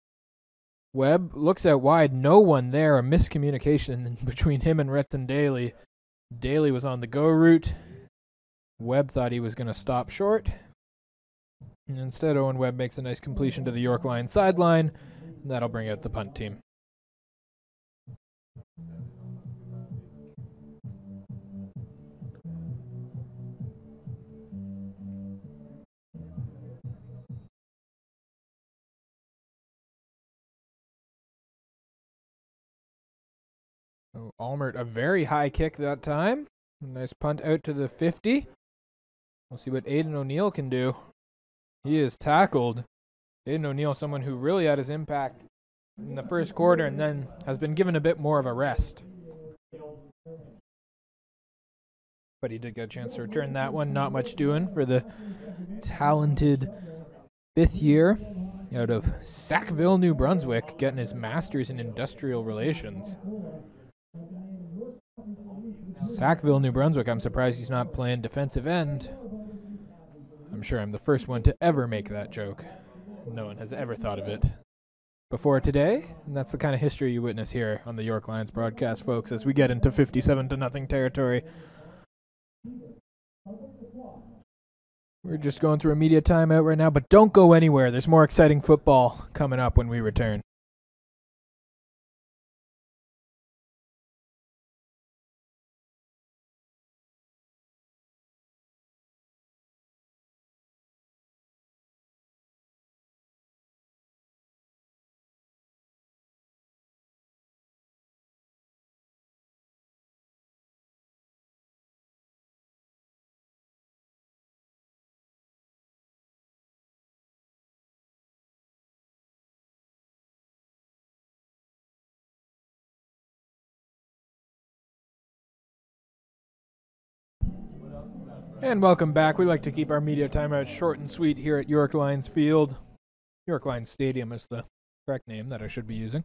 Webb looks out wide. No one there. A miscommunication between him and Retson Daly. Daly was on the go route. Webb thought he was going to stop short. And instead, Owen Webb makes a nice completion to the York Lions sideline. And that'll bring out the punt team. So Almert, a very high kick that time. A nice punt out to the 50. We'll see what Aiden O'Neill can do. He is tackled. Aiden O'Neill, someone who really had his impact in the first quarter and then has been given a bit more of a rest. But he did get a chance to return that one. Not much doing for the talented 5th year out of Sackville, New Brunswick, getting his master's in industrial relations. Sackville, New Brunswick. I'm surprised he's not playing defensive end. I'm sure I'm the first one to ever make that joke. No one has ever thought of it before today, and that's the kind of history you witness here on the York Lions broadcast, folks, as we get into 57-0 territory. We're just going through a media timeout right now, but don't go anywhere. There's more exciting football coming up when we return. And welcome back. We like to keep our media timeout short and sweet here at York Lions Field. York Lions Stadium is the correct name that I should be using.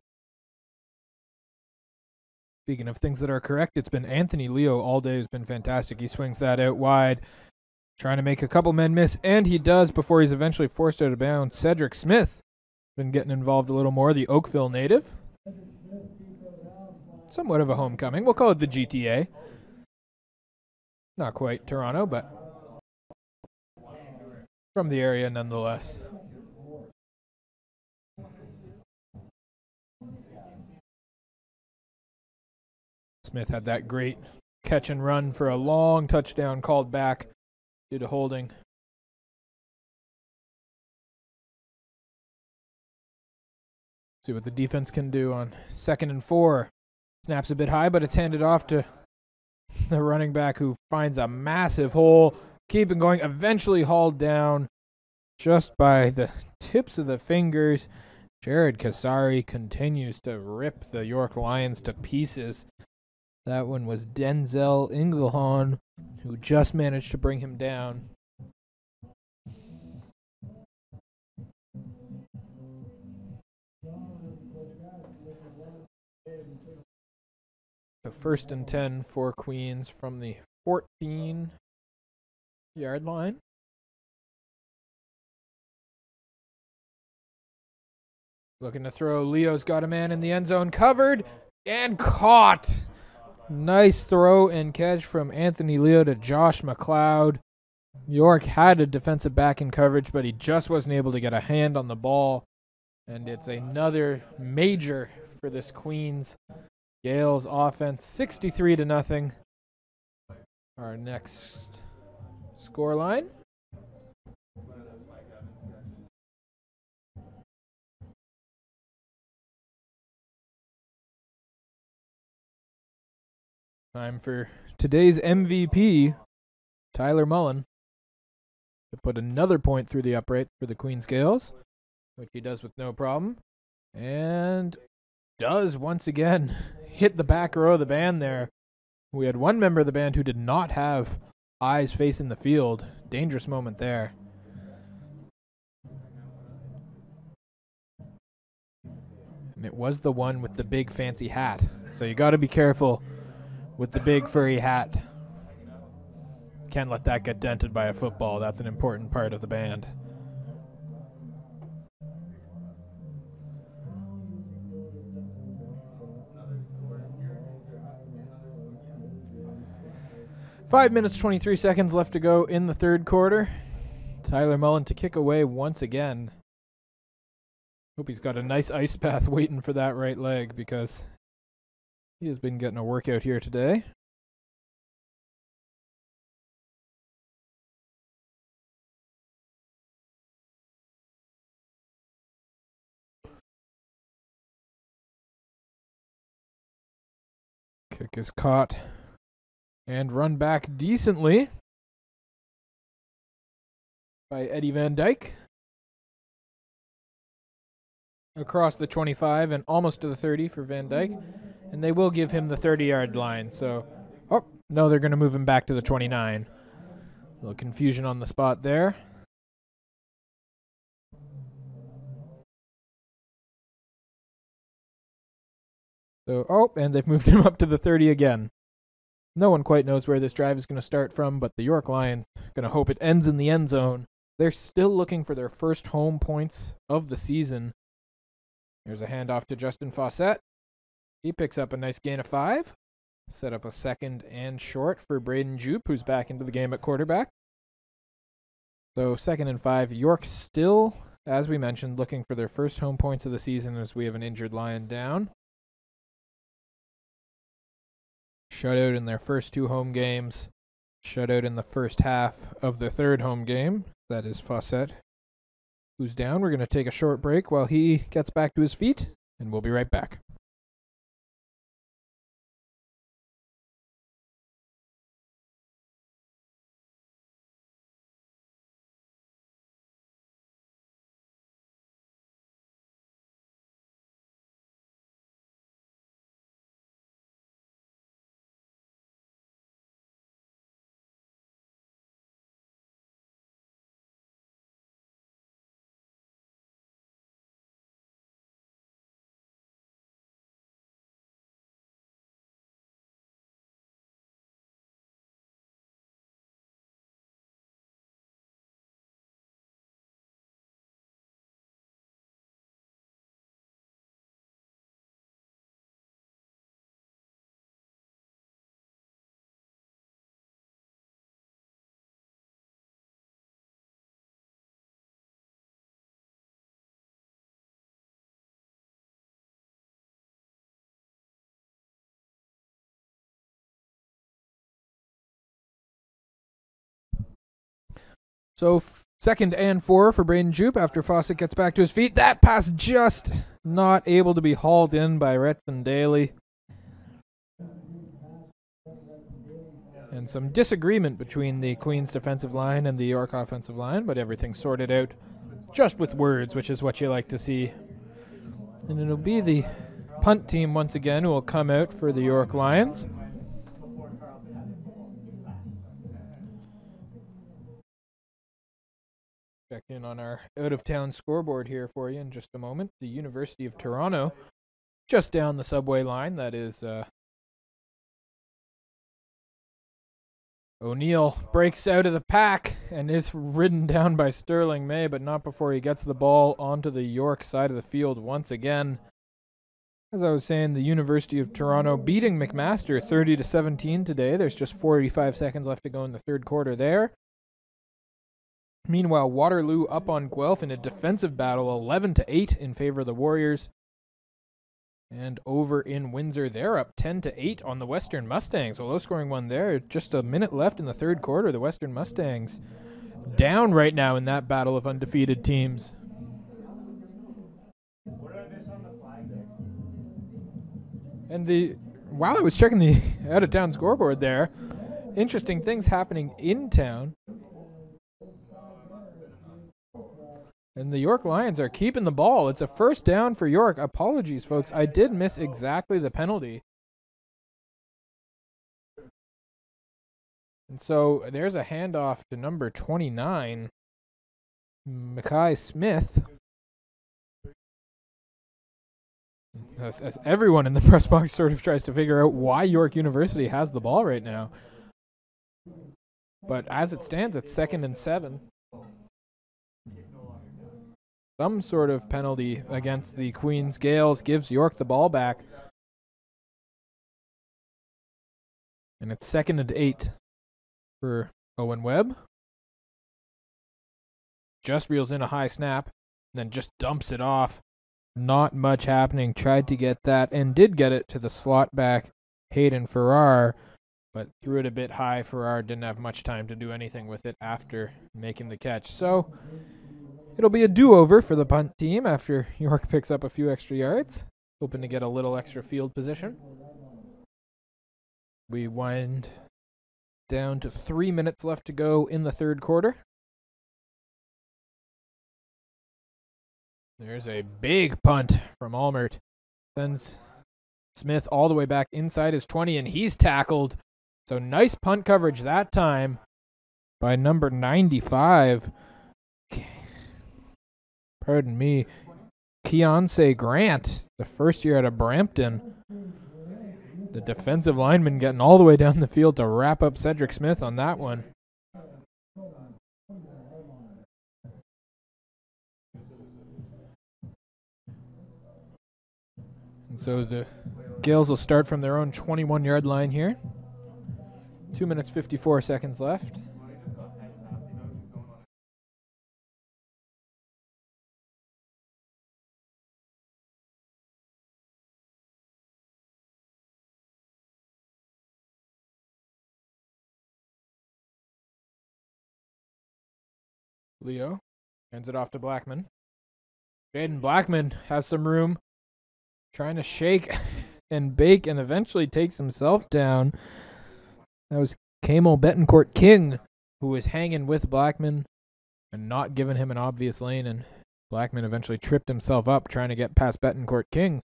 Speaking of things that are correct, it's been Anthony Leo all day, who's been fantastic. He swings that out wide, trying to make a couple men miss, and he does before he's eventually forced out of bounds. Cedric Smith been getting involved a little more, the Oakville native. Somewhat of a homecoming. We'll call it the GTA. Not quite Toronto, but from the area nonetheless. Smith had that great catch and run for a long touchdown called back due to holding. See what the defense can do on 2nd and 4. Snaps a bit high, but it's handed off to the running back, who finds a massive hole, keeping going, eventually hauled down just by the tips of the fingers. Jared Kasari continues to rip the York Lions to pieces. That one was Denzel Inglehorn, who just managed to bring him down. So 1st and 10 for Queens from the 14-yard line. Looking to throw. Leo's got a man in the end zone, covered and caught. Nice throw and catch from Anthony Leo to Josh McLeod. York had a defensive back in coverage, but he just wasn't able to get a hand on the ball. And it's another major for this Queens Gaels offense, 63-0. Our next scoreline. Time for today's MVP, Tyler Mullen, to put another point through the upright for the Queens Gaels, which he does with no problem. And does once again hit the back row of the band there. We had one member of the band who did not have eyes facing the field. Dangerous moment there. And it was the one with the big fancy hat. So you got to be careful with the big furry hat. Can't let that get dented by a football. That's an important part of the band. 5 minutes, 23 seconds left to go in the third quarter. Tyler Mullen to kick away once again. Hope he's got a nice ice bath waiting for that right leg because he has been getting a workout here today. Kick is caught and run back decently by Eddie Van Dyke. Across the 25 and almost to the 30 for Van Dyke. And they will give him the 30-yard line. So, oh, no, they're going to move him back to the 29. A little confusion on the spot there. So, oh, and they've moved him up to the 30 again. No one quite knows where this drive is going to start from, but the York Lions are going to hope it ends in the end zone. They're still looking for their first home points of the season. There's a handoff to Justin Fawcett. He picks up a nice gain of 5. Set up a 2nd and short for Braden Jupe, who's back into the game at quarterback. So 2nd and 5. York still, as we mentioned, looking for their first home points of the season as we have an injured Lion down. Shutout in their first 2 home games. Shutout in the first half of their third home game. That is Fawcett, who's down. We're going to take a short break while he gets back to his feet, and we'll be right back. So 2nd and 4 for Braden Jupe after Fawcett gets back to his feet. That pass just not able to be hauled in by Rethan Daly. And some disagreement between the Queens defensive line and the York offensive line, but everything sorted out just with words, which is what you like to see. And it'll be the punt team once again who will come out for the York Lions. Check in on our out-of-town scoreboard here for you in just a moment. The University of Toronto, just down the subway line. That is O'Neill breaks out of the pack and is ridden down by Sterling May, but not before he gets the ball onto the York side of the field once again. As I was saying, the University of Toronto beating McMaster 30-17 today. There's just 45 seconds left to go in the third quarter there. Meanwhile, Waterloo up on Guelph in a defensive battle, 11-8 in favor of the Warriors. And over in Windsor, they're up 10-8 on the Western Mustangs. A low-scoring one there. Just a minute left in the third quarter. The Western Mustangs down right now in that battle of undefeated teams. And while I was checking the out-of-town scoreboard there, interesting things happening in town. And the York Lions are keeping the ball. It's a first down for York. Apologies, folks. I did miss exactly the penalty. And so there's a handoff to number 29, Mackay Smith. As everyone in the press box sort of tries to figure out why York University has the ball right now. But as it stands, it's 2nd and 7. Some sort of penalty against the Queen's Gaels gives York the ball back. And it's 2nd and 8 for Owen Webb. Just reels in a high snap, and then just dumps it off. Not much happening. Tried to get that and did get it to the slot back Hayden Farrar, but threw it a bit high. Farrar didn't have much time to do anything with it after making the catch. So it'll be a do-over for the punt team after York picks up a few extra yards, hoping to get a little extra field position. We wind down to 3 minutes left to go in the third quarter. There's a big punt from Almert. Sends Smith all the way back inside his 20, and he's tackled. So nice punt coverage that time by number 95. Pardon me. Keonse Grant, the first year out of Brampton. The defensive lineman getting all the way down the field to wrap up Cedric Smith on that one. And so the Gaels will start from their own 21-yard line here. 2 minutes, 54 seconds left. Leo hands it off to Blackman. Jaden Blackman has some room. Trying to shake and bake and eventually takes himself down. That was Camel Betancourt King who was hanging with Blackman and not giving him an obvious lane, and Blackman eventually tripped himself up trying to get past Betancourt King.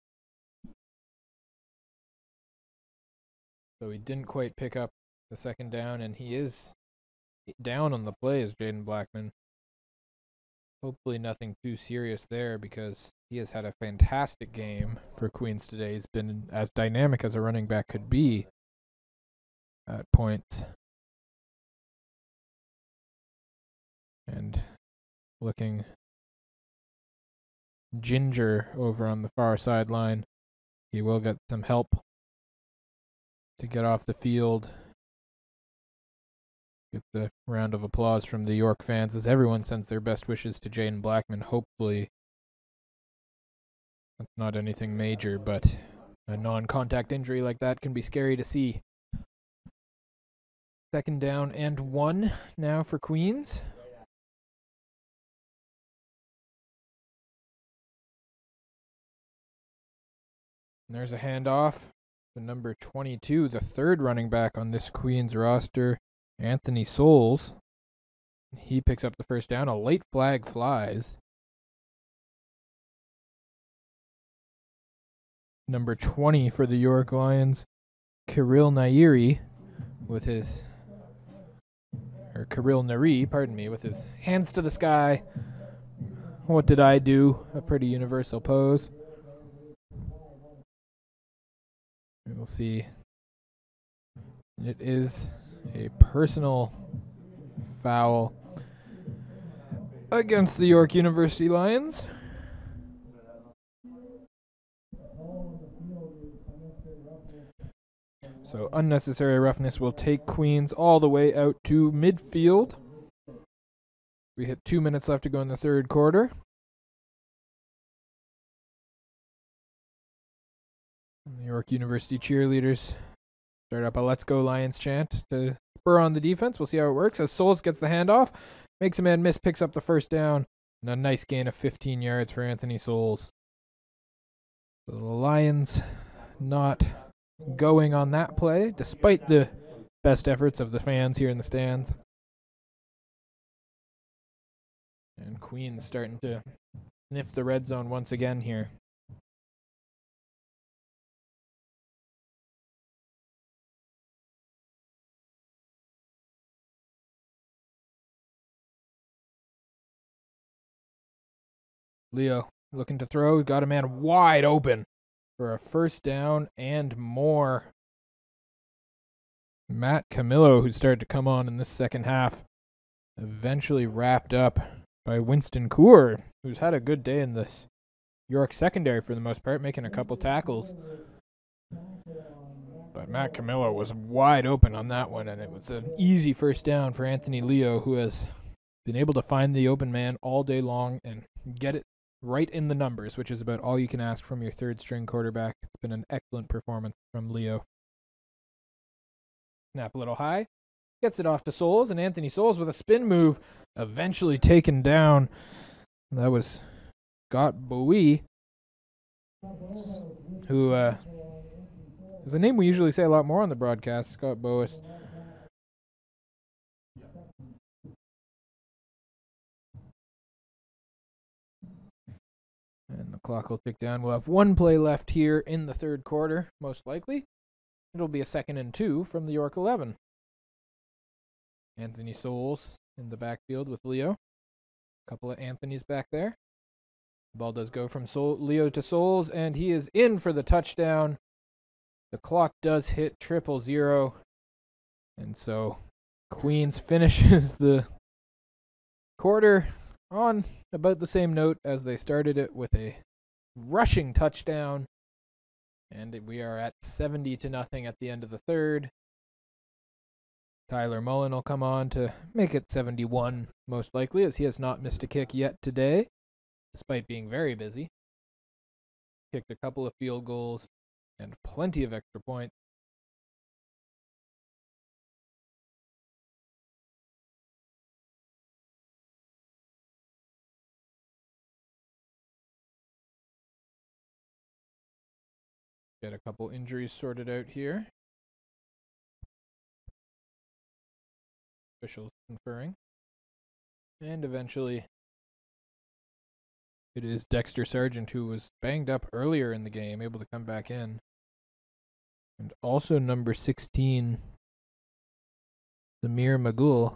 So he didn't quite pick up the second down, and he is down on the play as Jaden Blackman. Hopefully nothing too serious there, because he has had a fantastic game for Queens today. He's been as dynamic as a running back could be at points. And looking ginger over on the far sideline. He will get some help to get off the field. Get the round of applause from the York fans as everyone sends their best wishes to Jaden Blackman. Hopefully that's not anything major, but a non-contact injury like that can be scary to see. 2nd down and 1 now for Queens. And there's a handoff to number 22, the third running back on this Queens roster, Anthony Souls. He picks up the first down. A late flag flies. Number 20 for the York Lions, Kirill Nari, with his hands to the sky. What did I do? A pretty universal pose. We'll see. It is a personal foul against the York University Lions. So unnecessary roughness will take Queens all the way out to midfield. We hit 2 minutes left to go in the third quarter. The York University cheerleaders start up a "Let's Go Lions" chant to spur on the defense. We'll see how it works as Souls gets the handoff, makes a man miss, picks up the first down, and a nice gain of 15 yards for Anthony Souls. So the Lions not going on that play, despite the best efforts of the fans here in the stands. And Queens starting to sniff the red zone once again here. Leo looking to throw, got a man wide open for a first down and more. Matt Camillo, who started to come on in this second half, eventually wrapped up by Winston Coor, who's had a good day in this York secondary for the most part, making a couple tackles. But Matt Camillo was wide open on that one, and it was an easy first down for Anthony Leo, who has been able to find the open man all day long and get it right in the numbers, which is about all you can ask from your third-string quarterback. It's been an excellent performance from Leo. Snap a little high. Gets it off to Souls, and Anthony Souls with a spin move, eventually taken down. That was Scott Bowie, who is a name we usually say a lot more on the broadcast, Scott Bowie. And the clock will tick down. We'll have one play left here in the third quarter, most likely. It'll be a 2nd and 2 from the York 11. Anthony Souls in the backfield with Leo. A couple of Anthonys back there. The ball does go from Leo to Souls, and he is in for the touchdown. The clock does hit 000. And so Queens finishes the quarter on about the same note as they started it, with a rushing touchdown. And we are at 70-0 at the end of the third. Tyler Mullen will come on to make it 71, most likely, as he has not missed a kick yet today, despite being very busy. Kicked a couple of field goals and plenty of extra points. Get a couple injuries sorted out here. Officials conferring. And eventually, it is Dexter Sargent, who was banged up earlier in the game, able to come back in. And also number 16, Samir Magul,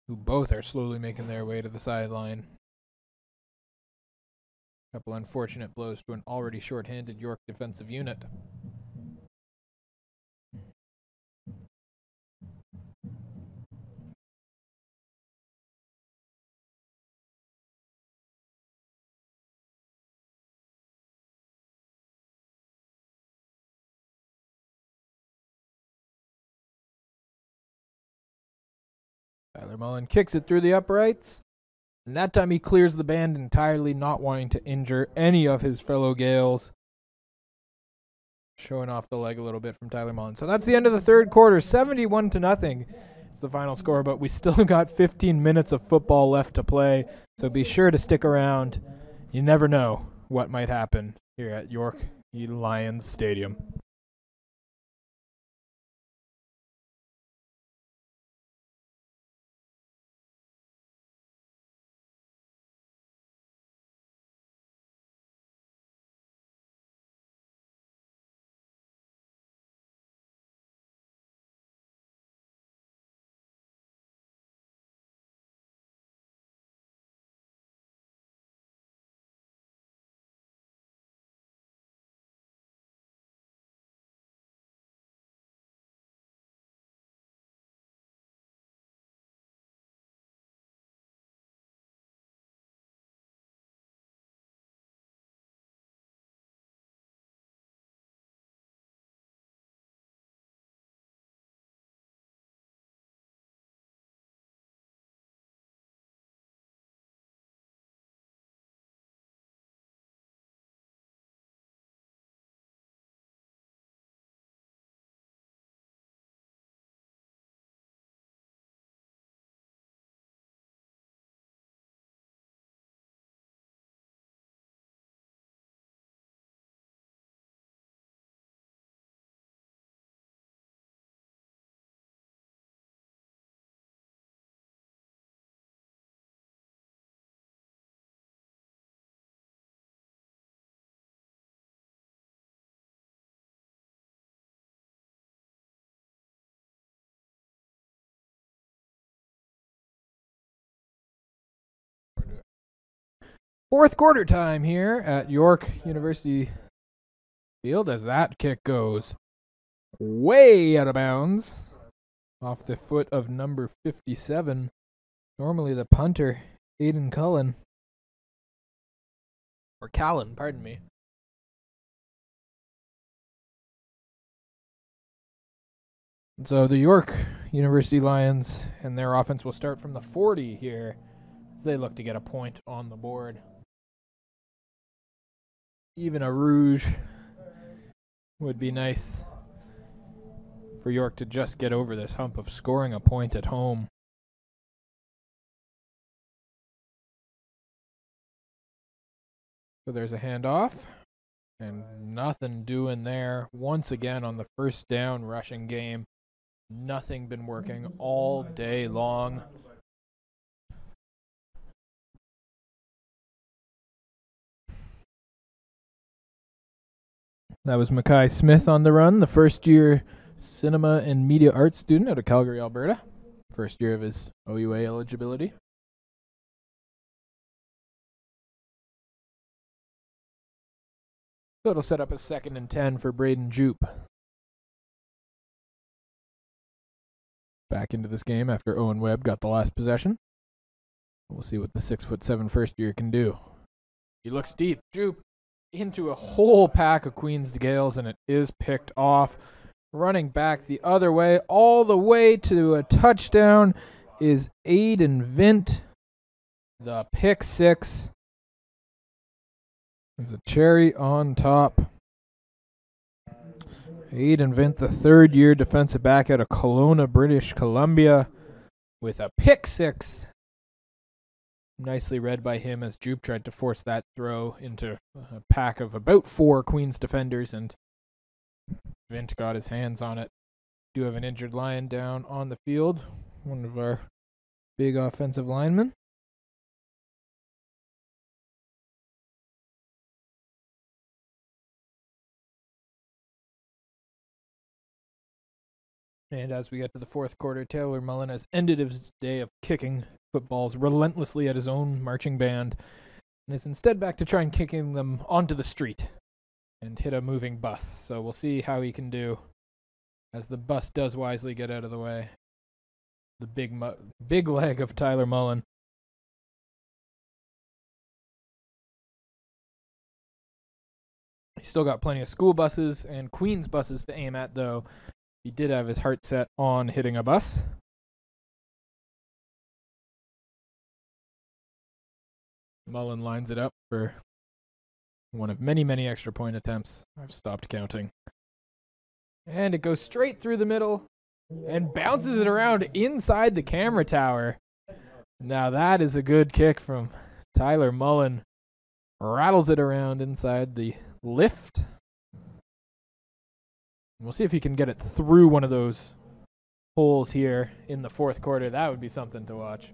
who both are slowly making their way to the sideline. A couple unfortunate blows to an already short-handed York defensive unit. Tyler Mullen kicks it through the uprights, and that time he clears the band entirely, not wanting to injure any of his fellow Gaels. Showing off the leg a little bit from Tyler Mullen. So that's the end of the third quarter. 71-0 is the final score, but we still got 15 minutes of football left to play, so be sure to stick around. You never know what might happen here at York Lions Stadium. Fourth quarter time here at York University Field as that kick goes way out of bounds off the foot of number 57. Normally the punter, Aiden Cullen. Or Callan, pardon me. So the York University Lions and their offense will start from the 40 here. They look to get a point on the board. Even a rouge would be nice for York to just get over this hump of scoring a point at home. So there's a handoff, and nothing doing there. Once again on the first down rushing game, nothing been working all day long. That was Mackay Smith on the run, the first-year cinema and media arts student out of Calgary, Alberta. First year of his OUA eligibility. So it'll set up a 2nd and 10 for Braden Jupe. Back into this game after Owen Webb got the last possession. We'll see what the 6'7" first year can do. He looks deep. Jupe into a whole pack of Queens Gaels, and it is picked off. Running back the other way, all the way to a touchdown, is Aiden Vint. The pick six is a cherry on top. Aiden Vint, the third-year defensive back out of Kelowna, British Columbia, with a pick six. Nicely read by him as Jupe tried to force that throw into a pack of about 4 Queens defenders, and Vint got his hands on it. Do have an injured Lion down on the field, one of our big offensive linemen. And as we get to the fourth quarter, Taylor Mullen has ended his day of kicking footballs relentlessly at his own marching band, and is instead back to try and kicking them onto the street and hit a moving bus. So we'll see how he can do as the bus does wisely get out of the way. The big leg of Tyler Mullen. He's still got plenty of school buses and Queens buses to aim at, though. He did have his heart set on hitting a bus. Mullen lines it up for one of many, many extra point attempts. I've stopped counting. And it goes straight through the middle and bounces it around inside the camera tower. Now that is a good kick from Tyler Mullen. Rattles it around inside the lift. We'll see if he can get it through one of those holes here in the fourth quarter. That would be something to watch.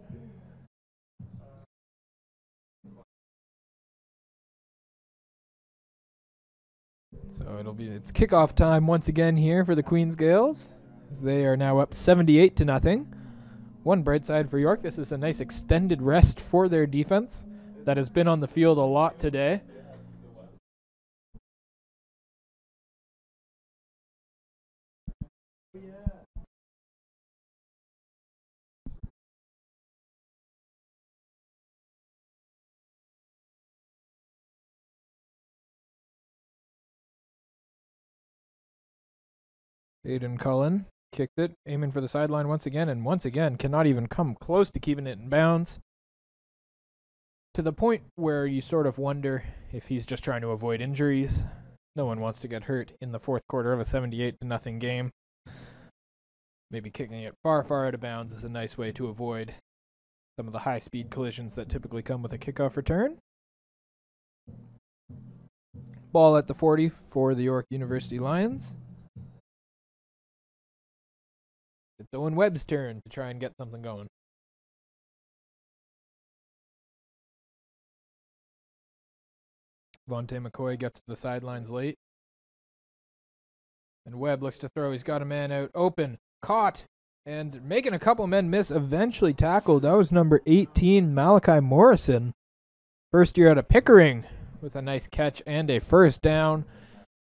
So it's kickoff time once again here for the Queens Gaels. They are now up 78-0. One bright side for York, this is a nice extended rest for their defense that has been on the field a lot today. Aiden Cullen kicked it, aiming for the sideline once again cannot even come close to keeping it in bounds. To the point where you sort of wonder if he's just trying to avoid injuries. No one wants to get hurt in the fourth quarter of a 78-0 game. Maybe kicking it far, far out of bounds is a nice way to avoid some of the high-speed collisions that typically come with a kickoff return. Ball at the 40 for the York University Lions. It's Owen Webb's turn to try and get something going. Vontae McCoy gets to the sidelines late. And Webb looks to throw. He's got a man out open. Caught. And making a couple men miss. Eventually tackled. That was number 18, Malachi Morrison. First year out of Pickering with a nice catch and a first down.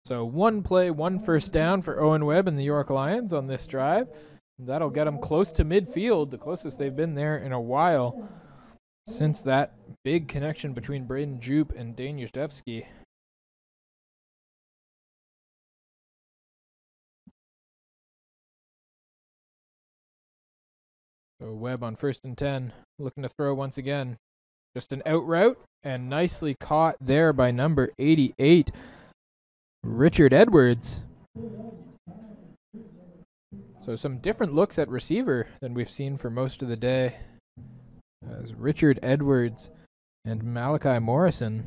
So 1 play, 1 first down for Owen Webb and the York Lions on this drive. That'll get them close to midfield, the closest they've been there in a while since that big connection between Braden Jupe and Dane Yuzdepski. So Webb on 1st and 10, looking to throw once again. Just an out route, and nicely caught there by number 88, Richard Edwards. So some different looks at receiver than we've seen for most of the day, as Richard Edwards and Malachi Morrison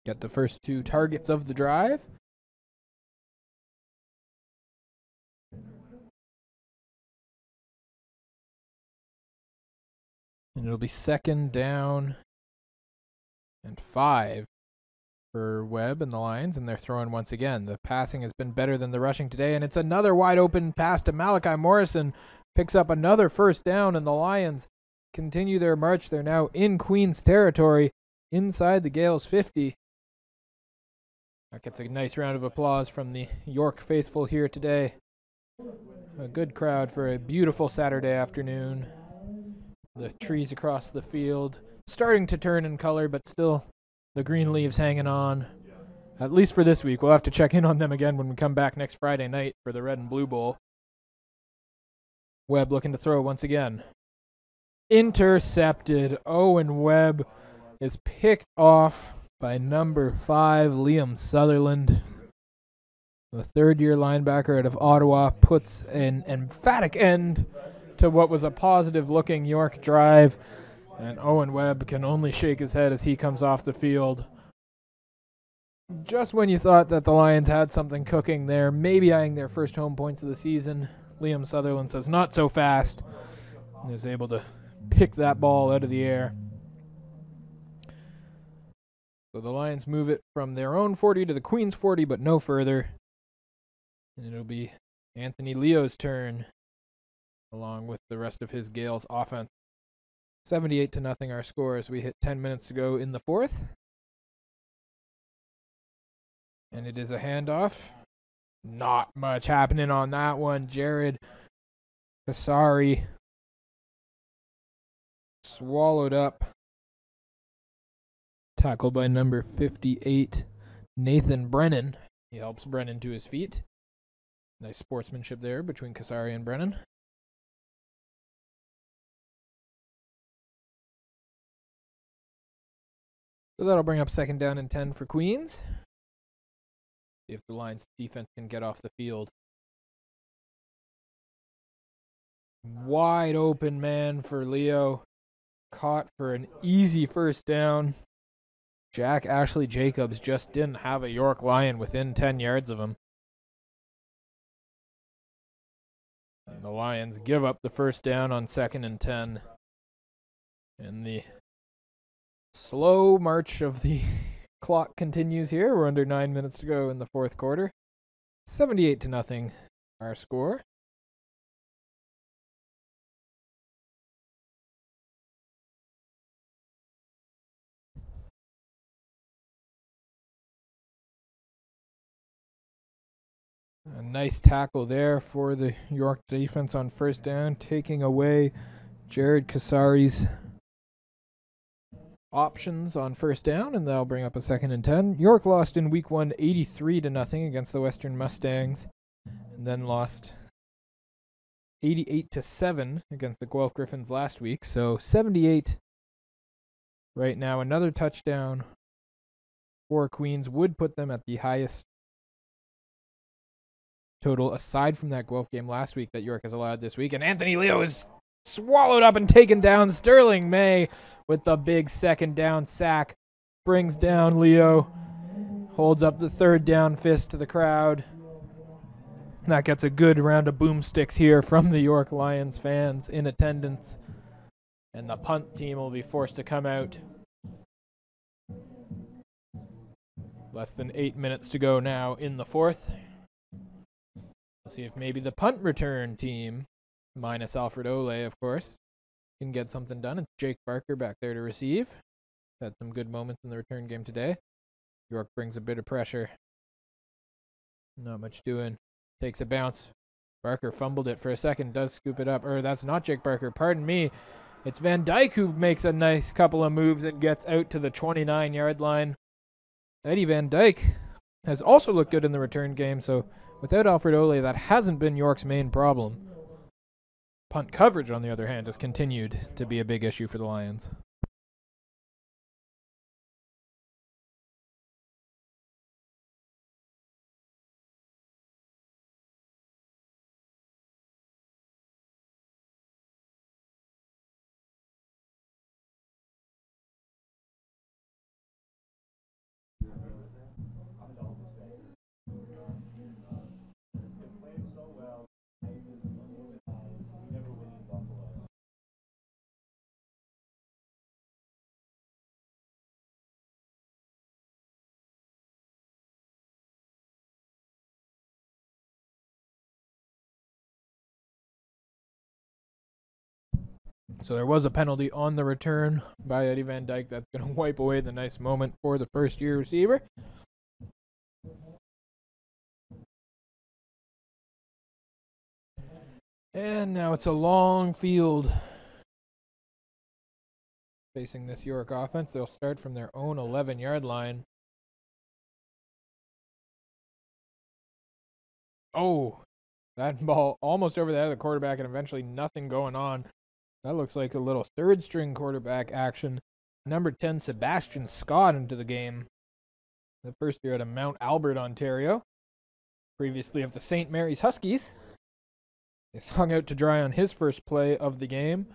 get the first 2 targets of the drive. And it'll be 2nd down and 5 for Webb and the Lions, and they're throwing once again. The passing has been better than the rushing today, and it's another wide open pass to Malachi Morrison. Picks up another first down, and the Lions continue their march. They're now in Queens territory, inside the Gaels 50. That gets a nice round of applause from the York faithful here today. A good crowd for a beautiful Saturday afternoon. The trees across the field starting to turn in color, but still the green leaves hanging on, at least for this week. We'll have to check in on them again when we come back next Friday night for the Red and Blue Bowl. Webb looking to throw once again. Intercepted. Owen Webb is picked off by number 5, Liam Sutherland. The third-year linebacker out of Ottawa puts an emphatic end to what was a positive-looking York drive, and Owen Webb can only shake his head as he comes off the field. Just when you thought that the Lions had something cooking there, maybe eyeing their first home points of the season, Liam Sutherland says, "Not so fast," and is able to pick that ball out of the air. So the Lions move it from their own 40 to the Queens 40, but no further. And it'll be Anthony Leo's turn, along with the rest of his Gaels offense. 78-0 our score as we hit 10 minutes to go in the 4th. And it is a handoff. Not much happening on that one. Jared Kasari swallowed up. Tackled by number 58, Nathan Brennan. He helps Brennan to his feet. Nice sportsmanship there between Kasari and Brennan. So that'll bring up 2nd down and 10 for Queens. See if the Lions defense can get off the field. Wide open man for Leo. Caught for an easy first down. Jack Ashley Jacobs just didn't have a York Lion within 10 yards of him. And the Lions give up the first down on 2nd and 10. And the slow march of the clock continues here. We're under 9 minutes to go in the 4th quarter. 78-0 our score. A nice tackle there for the York defense on first down, taking away Jared Kasari's options on first down, and that'll bring up a 2nd and 10. York lost in week 1 83-0 against the Western Mustangs, and then lost 88-7 against the Guelph Griffins last week. So 78 right now. Another touchdown for Queens would put them at the highest total aside from that Guelph game last week that York has allowed this week. And Anthony Leo is swallowed up and taken down. Sterling May with the big 2nd down sack brings down Leo, holds up the 3rd down fist to the crowd. And that gets a good round of boomsticks here from the York Lions fans in attendance. And the punt team will be forced to come out. Less than 8 minutes to go now in the 4th. We'll see if maybe the punt return team, minus Alfred Ole, of course, can get something done. It's Jake Barker back there to receive. Had some good moments in the return game today. York brings a bit of pressure. Not much doing. Takes a bounce. Barker fumbled it for a second. Does scoop it up. That's not Jake Barker. Pardon me. It's Van Dyke who makes a nice couple of moves and gets out to the 29-yard line. Eddie Van Dyke has also looked good in the return game, so without Alfred Ole, that hasn't been York's main problem. Punt coverage, on the other hand, has continued to be a big issue for the Lions. So there was a penalty on the return by Eddie Van Dyke. That's going to wipe away the nice moment for the first-year receiver. And now it's a long field facing this York offense. They'll start from their own 11-yard line. Oh, that ball almost over the head of the quarterback and eventually nothing going on. That looks like a little third-string quarterback action. Number 10, Sebastian Scott, into the game. The first year out of Mount Albert, Ontario. Previously of the St. Mary's Huskies. He's hung out to dry on his first play of the game,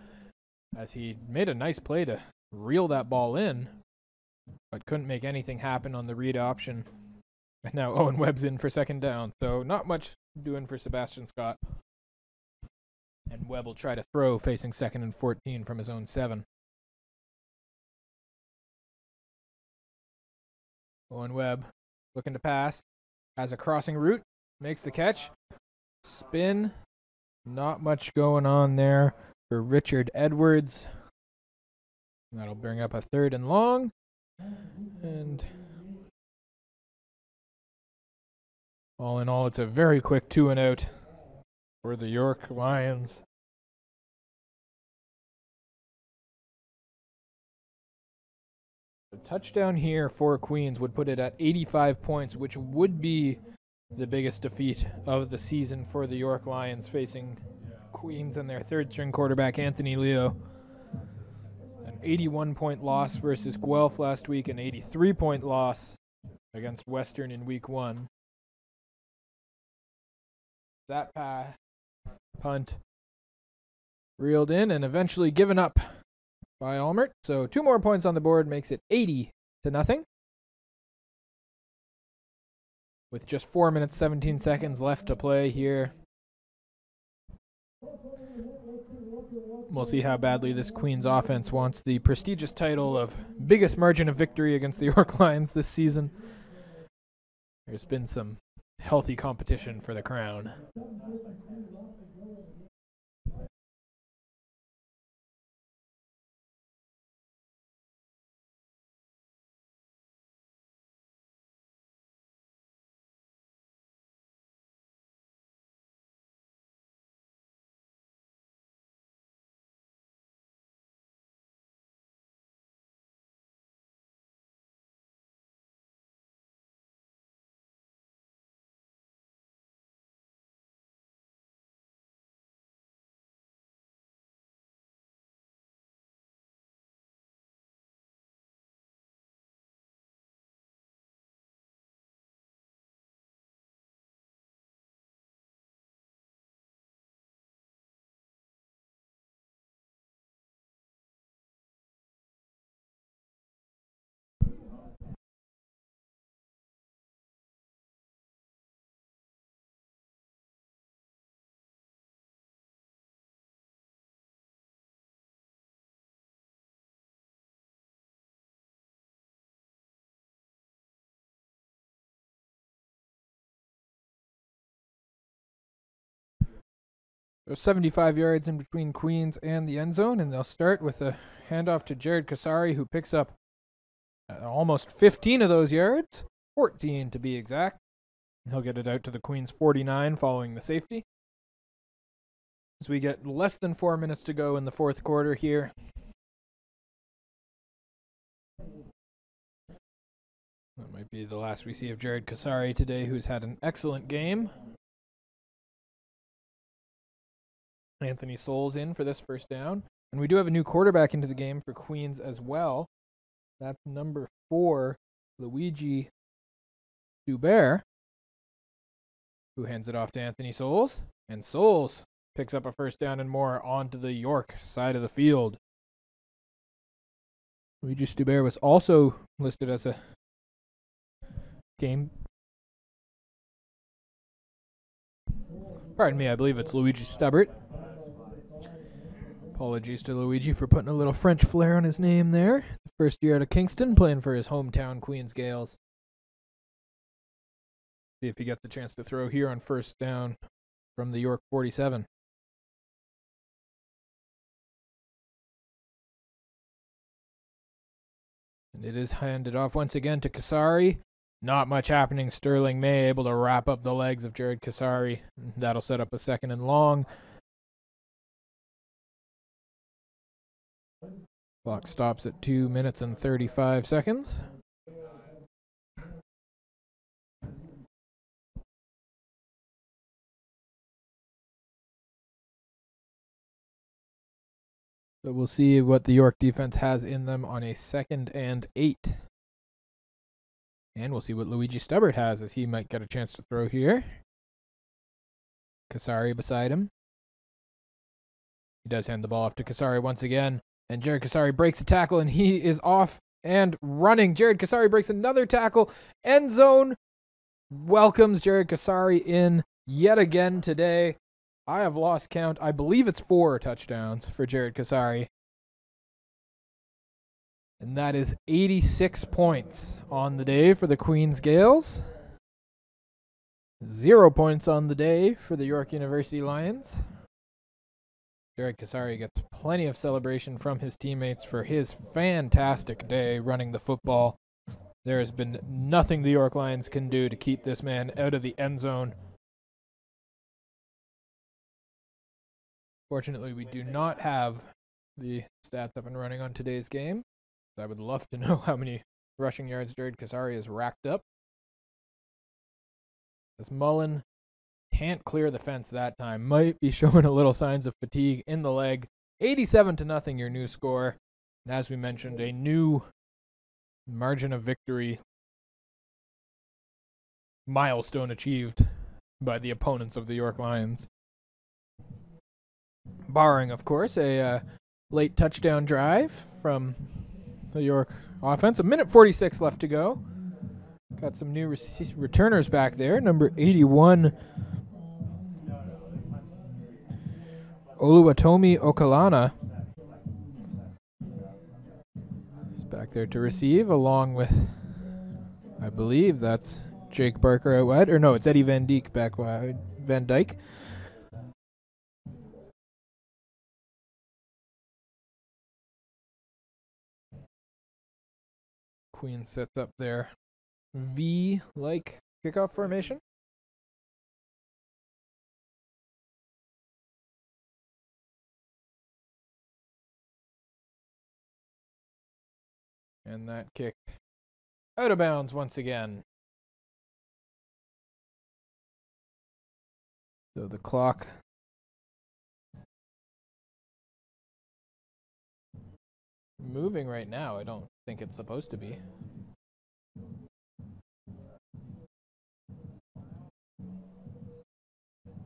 as he made a nice play to reel that ball in, but couldn't make anything happen on the read option. And now Owen Webb's in for second down, so not much doing for Sebastian Scott. And Webb will try to throw facing 2nd and 14 from his own 7. Owen Webb looking to pass. Has a crossing route. Makes the catch. Spin. Not much going on there for Richard Edwards. That'll bring up a 3rd and long. And all in all, it's a very quick 2-and-out for the York Lions. A touchdown here for Queens would put it at 85 points, which would be the biggest defeat of the season for the York Lions, facing Queens and their third-string quarterback, Anthony Leo. An 81-point loss versus Guelph last week, an 83-point loss against Western in week 1. That punt reeled in and eventually given up by Almert. So 2 more points on the board makes it 80-0. With just 4 minutes, 17 seconds left to play here. We'll see how badly this Queens offense wants the prestigious title of biggest margin of victory against the York Lions this season. There's been some healthy competition for the crown. There's 75 yards in between Queens and the end zone, and they'll start with a handoff to Jared Kasari, who picks up Almost 15 of those yards, 14 to be exact. He'll get it out to the Queens 49 following the safety. As we get less than 4 minutes to go in the fourth quarter here. That might be the last we see of Jared Kasari today, who's had an excellent game. Anthony Souls in for this first down. And we do have a new quarterback into the game for Queens as well. That's number 4, Luigi Dubert, who hands it off to Anthony Souls. And Souls picks up a first down and more onto the York side of the field. Luigi Dubert was also listed as a game. Pardon me, I believe it's Luigi Stubbert. Apologies to Luigi for putting a little French flair on his name there. The first year out of Kingston, playing for his hometown Queens Gaels. See if he gets the chance to throw here on first down from the York 47. And it is handed off once again to Kasari. Not much happening. Sterling May able to wrap up the legs of Jared Kasari. That'll set up a 2nd and long. Clock stops at 2 minutes and 35 seconds. So we'll see what the York defense has in them on a 2nd and 8. And we'll see what Luigi Stubbert has, as he might get a chance to throw here. Kasari beside him. He does hand the ball off to Kasari once again. And Jared Kasari breaks a tackle, and he is off and running. Jared Kasari breaks another tackle. End zone welcomes Jared Kasari in yet again today. I have lost count. I believe it's 4 touchdowns for Jared Kasari. And that is 86 points on the day for the Queens Gaels. 0 points on the day for the York University Lions. Jared Kasari gets plenty of celebration from his teammates for his fantastic day running the football. There has been nothing the York Lions can do to keep this man out of the end zone. Fortunately, we do not have the stats up and running on today's game. I would love to know how many rushing yards Jared Kasari has racked up. As Mullen can't clear the fence that time, might be showing a little signs of fatigue in the leg. 87-0, your new score. And as we mentioned, a new margin of victory milestone achieved by the opponents of the York Lions. Barring, of course, a late touchdown drive from the York offense. 1:46 left to go. Got some new returners back there. Number 81, Oluwatomi Okalana is back there to receive, along with, I believe that's Jake Barker out wide. Or no, it's Eddie Van Dyke back wide. Van Dyke. Queen sets up their V-like kickoff formation. And that kick out of bounds once again. So the clock moving right now. I don't think it's supposed to be.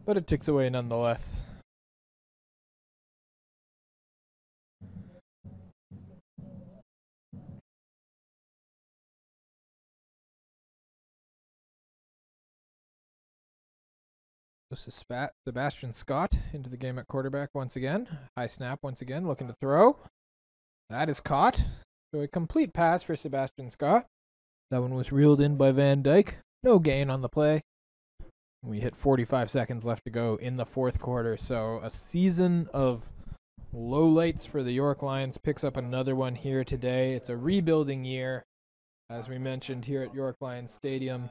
But it ticks away nonetheless. This is Sebastian Scott into the game at quarterback once again. High snap once again, looking to throw. That is caught. So a complete pass for Sebastian Scott. That one was reeled in by Van Dyke. No gain on the play. We hit 45 seconds left to go in the fourth quarter. So a season of lowlights for the York Lions picks up another one here today. It's a rebuilding year. as we mentioned, here at York Lions Stadium.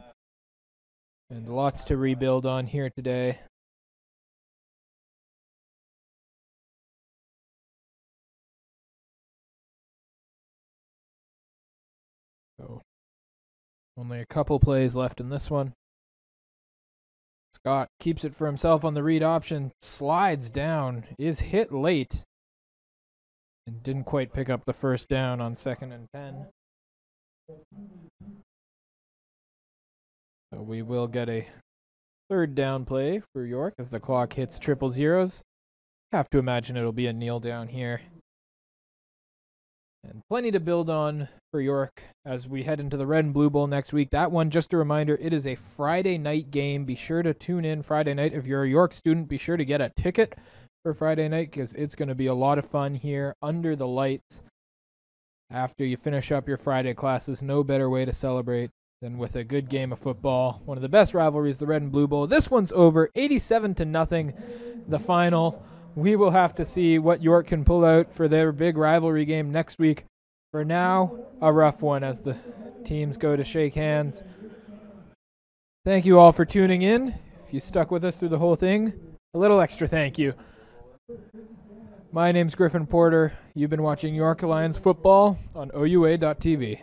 And lots to rebuild on here today. So, only a couple plays left in this one. Scott keeps it for himself on the read option, slides down, is hit late, and didn't quite pick up the first down on 2nd and 10. So we will get a 3rd down play for York as the clock hits 000. Have to imagine it'll be a kneel down here. And plenty to build on for York as we head into the Red and Blue Bowl next week. That one, just a reminder, it is a Friday night game. Be sure to tune in Friday night. If you're a York student, be sure to get a ticket for Friday night because it's going to be a lot of fun here under the lights. After you finish up your Friday classes, no better way to celebrate than with a good game of football. One of the best rivalries, the Red and Blue Bowl. This one's over, 87-0, the final. We will have to see what York can pull out for their big rivalry game next week. For now, a rough one as the teams go to shake hands. Thank you all for tuning in. If you stuck with us through the whole thing, a little extra thank you. My name's Griffin Porter. You've been watching York Lions football on OUA.tv.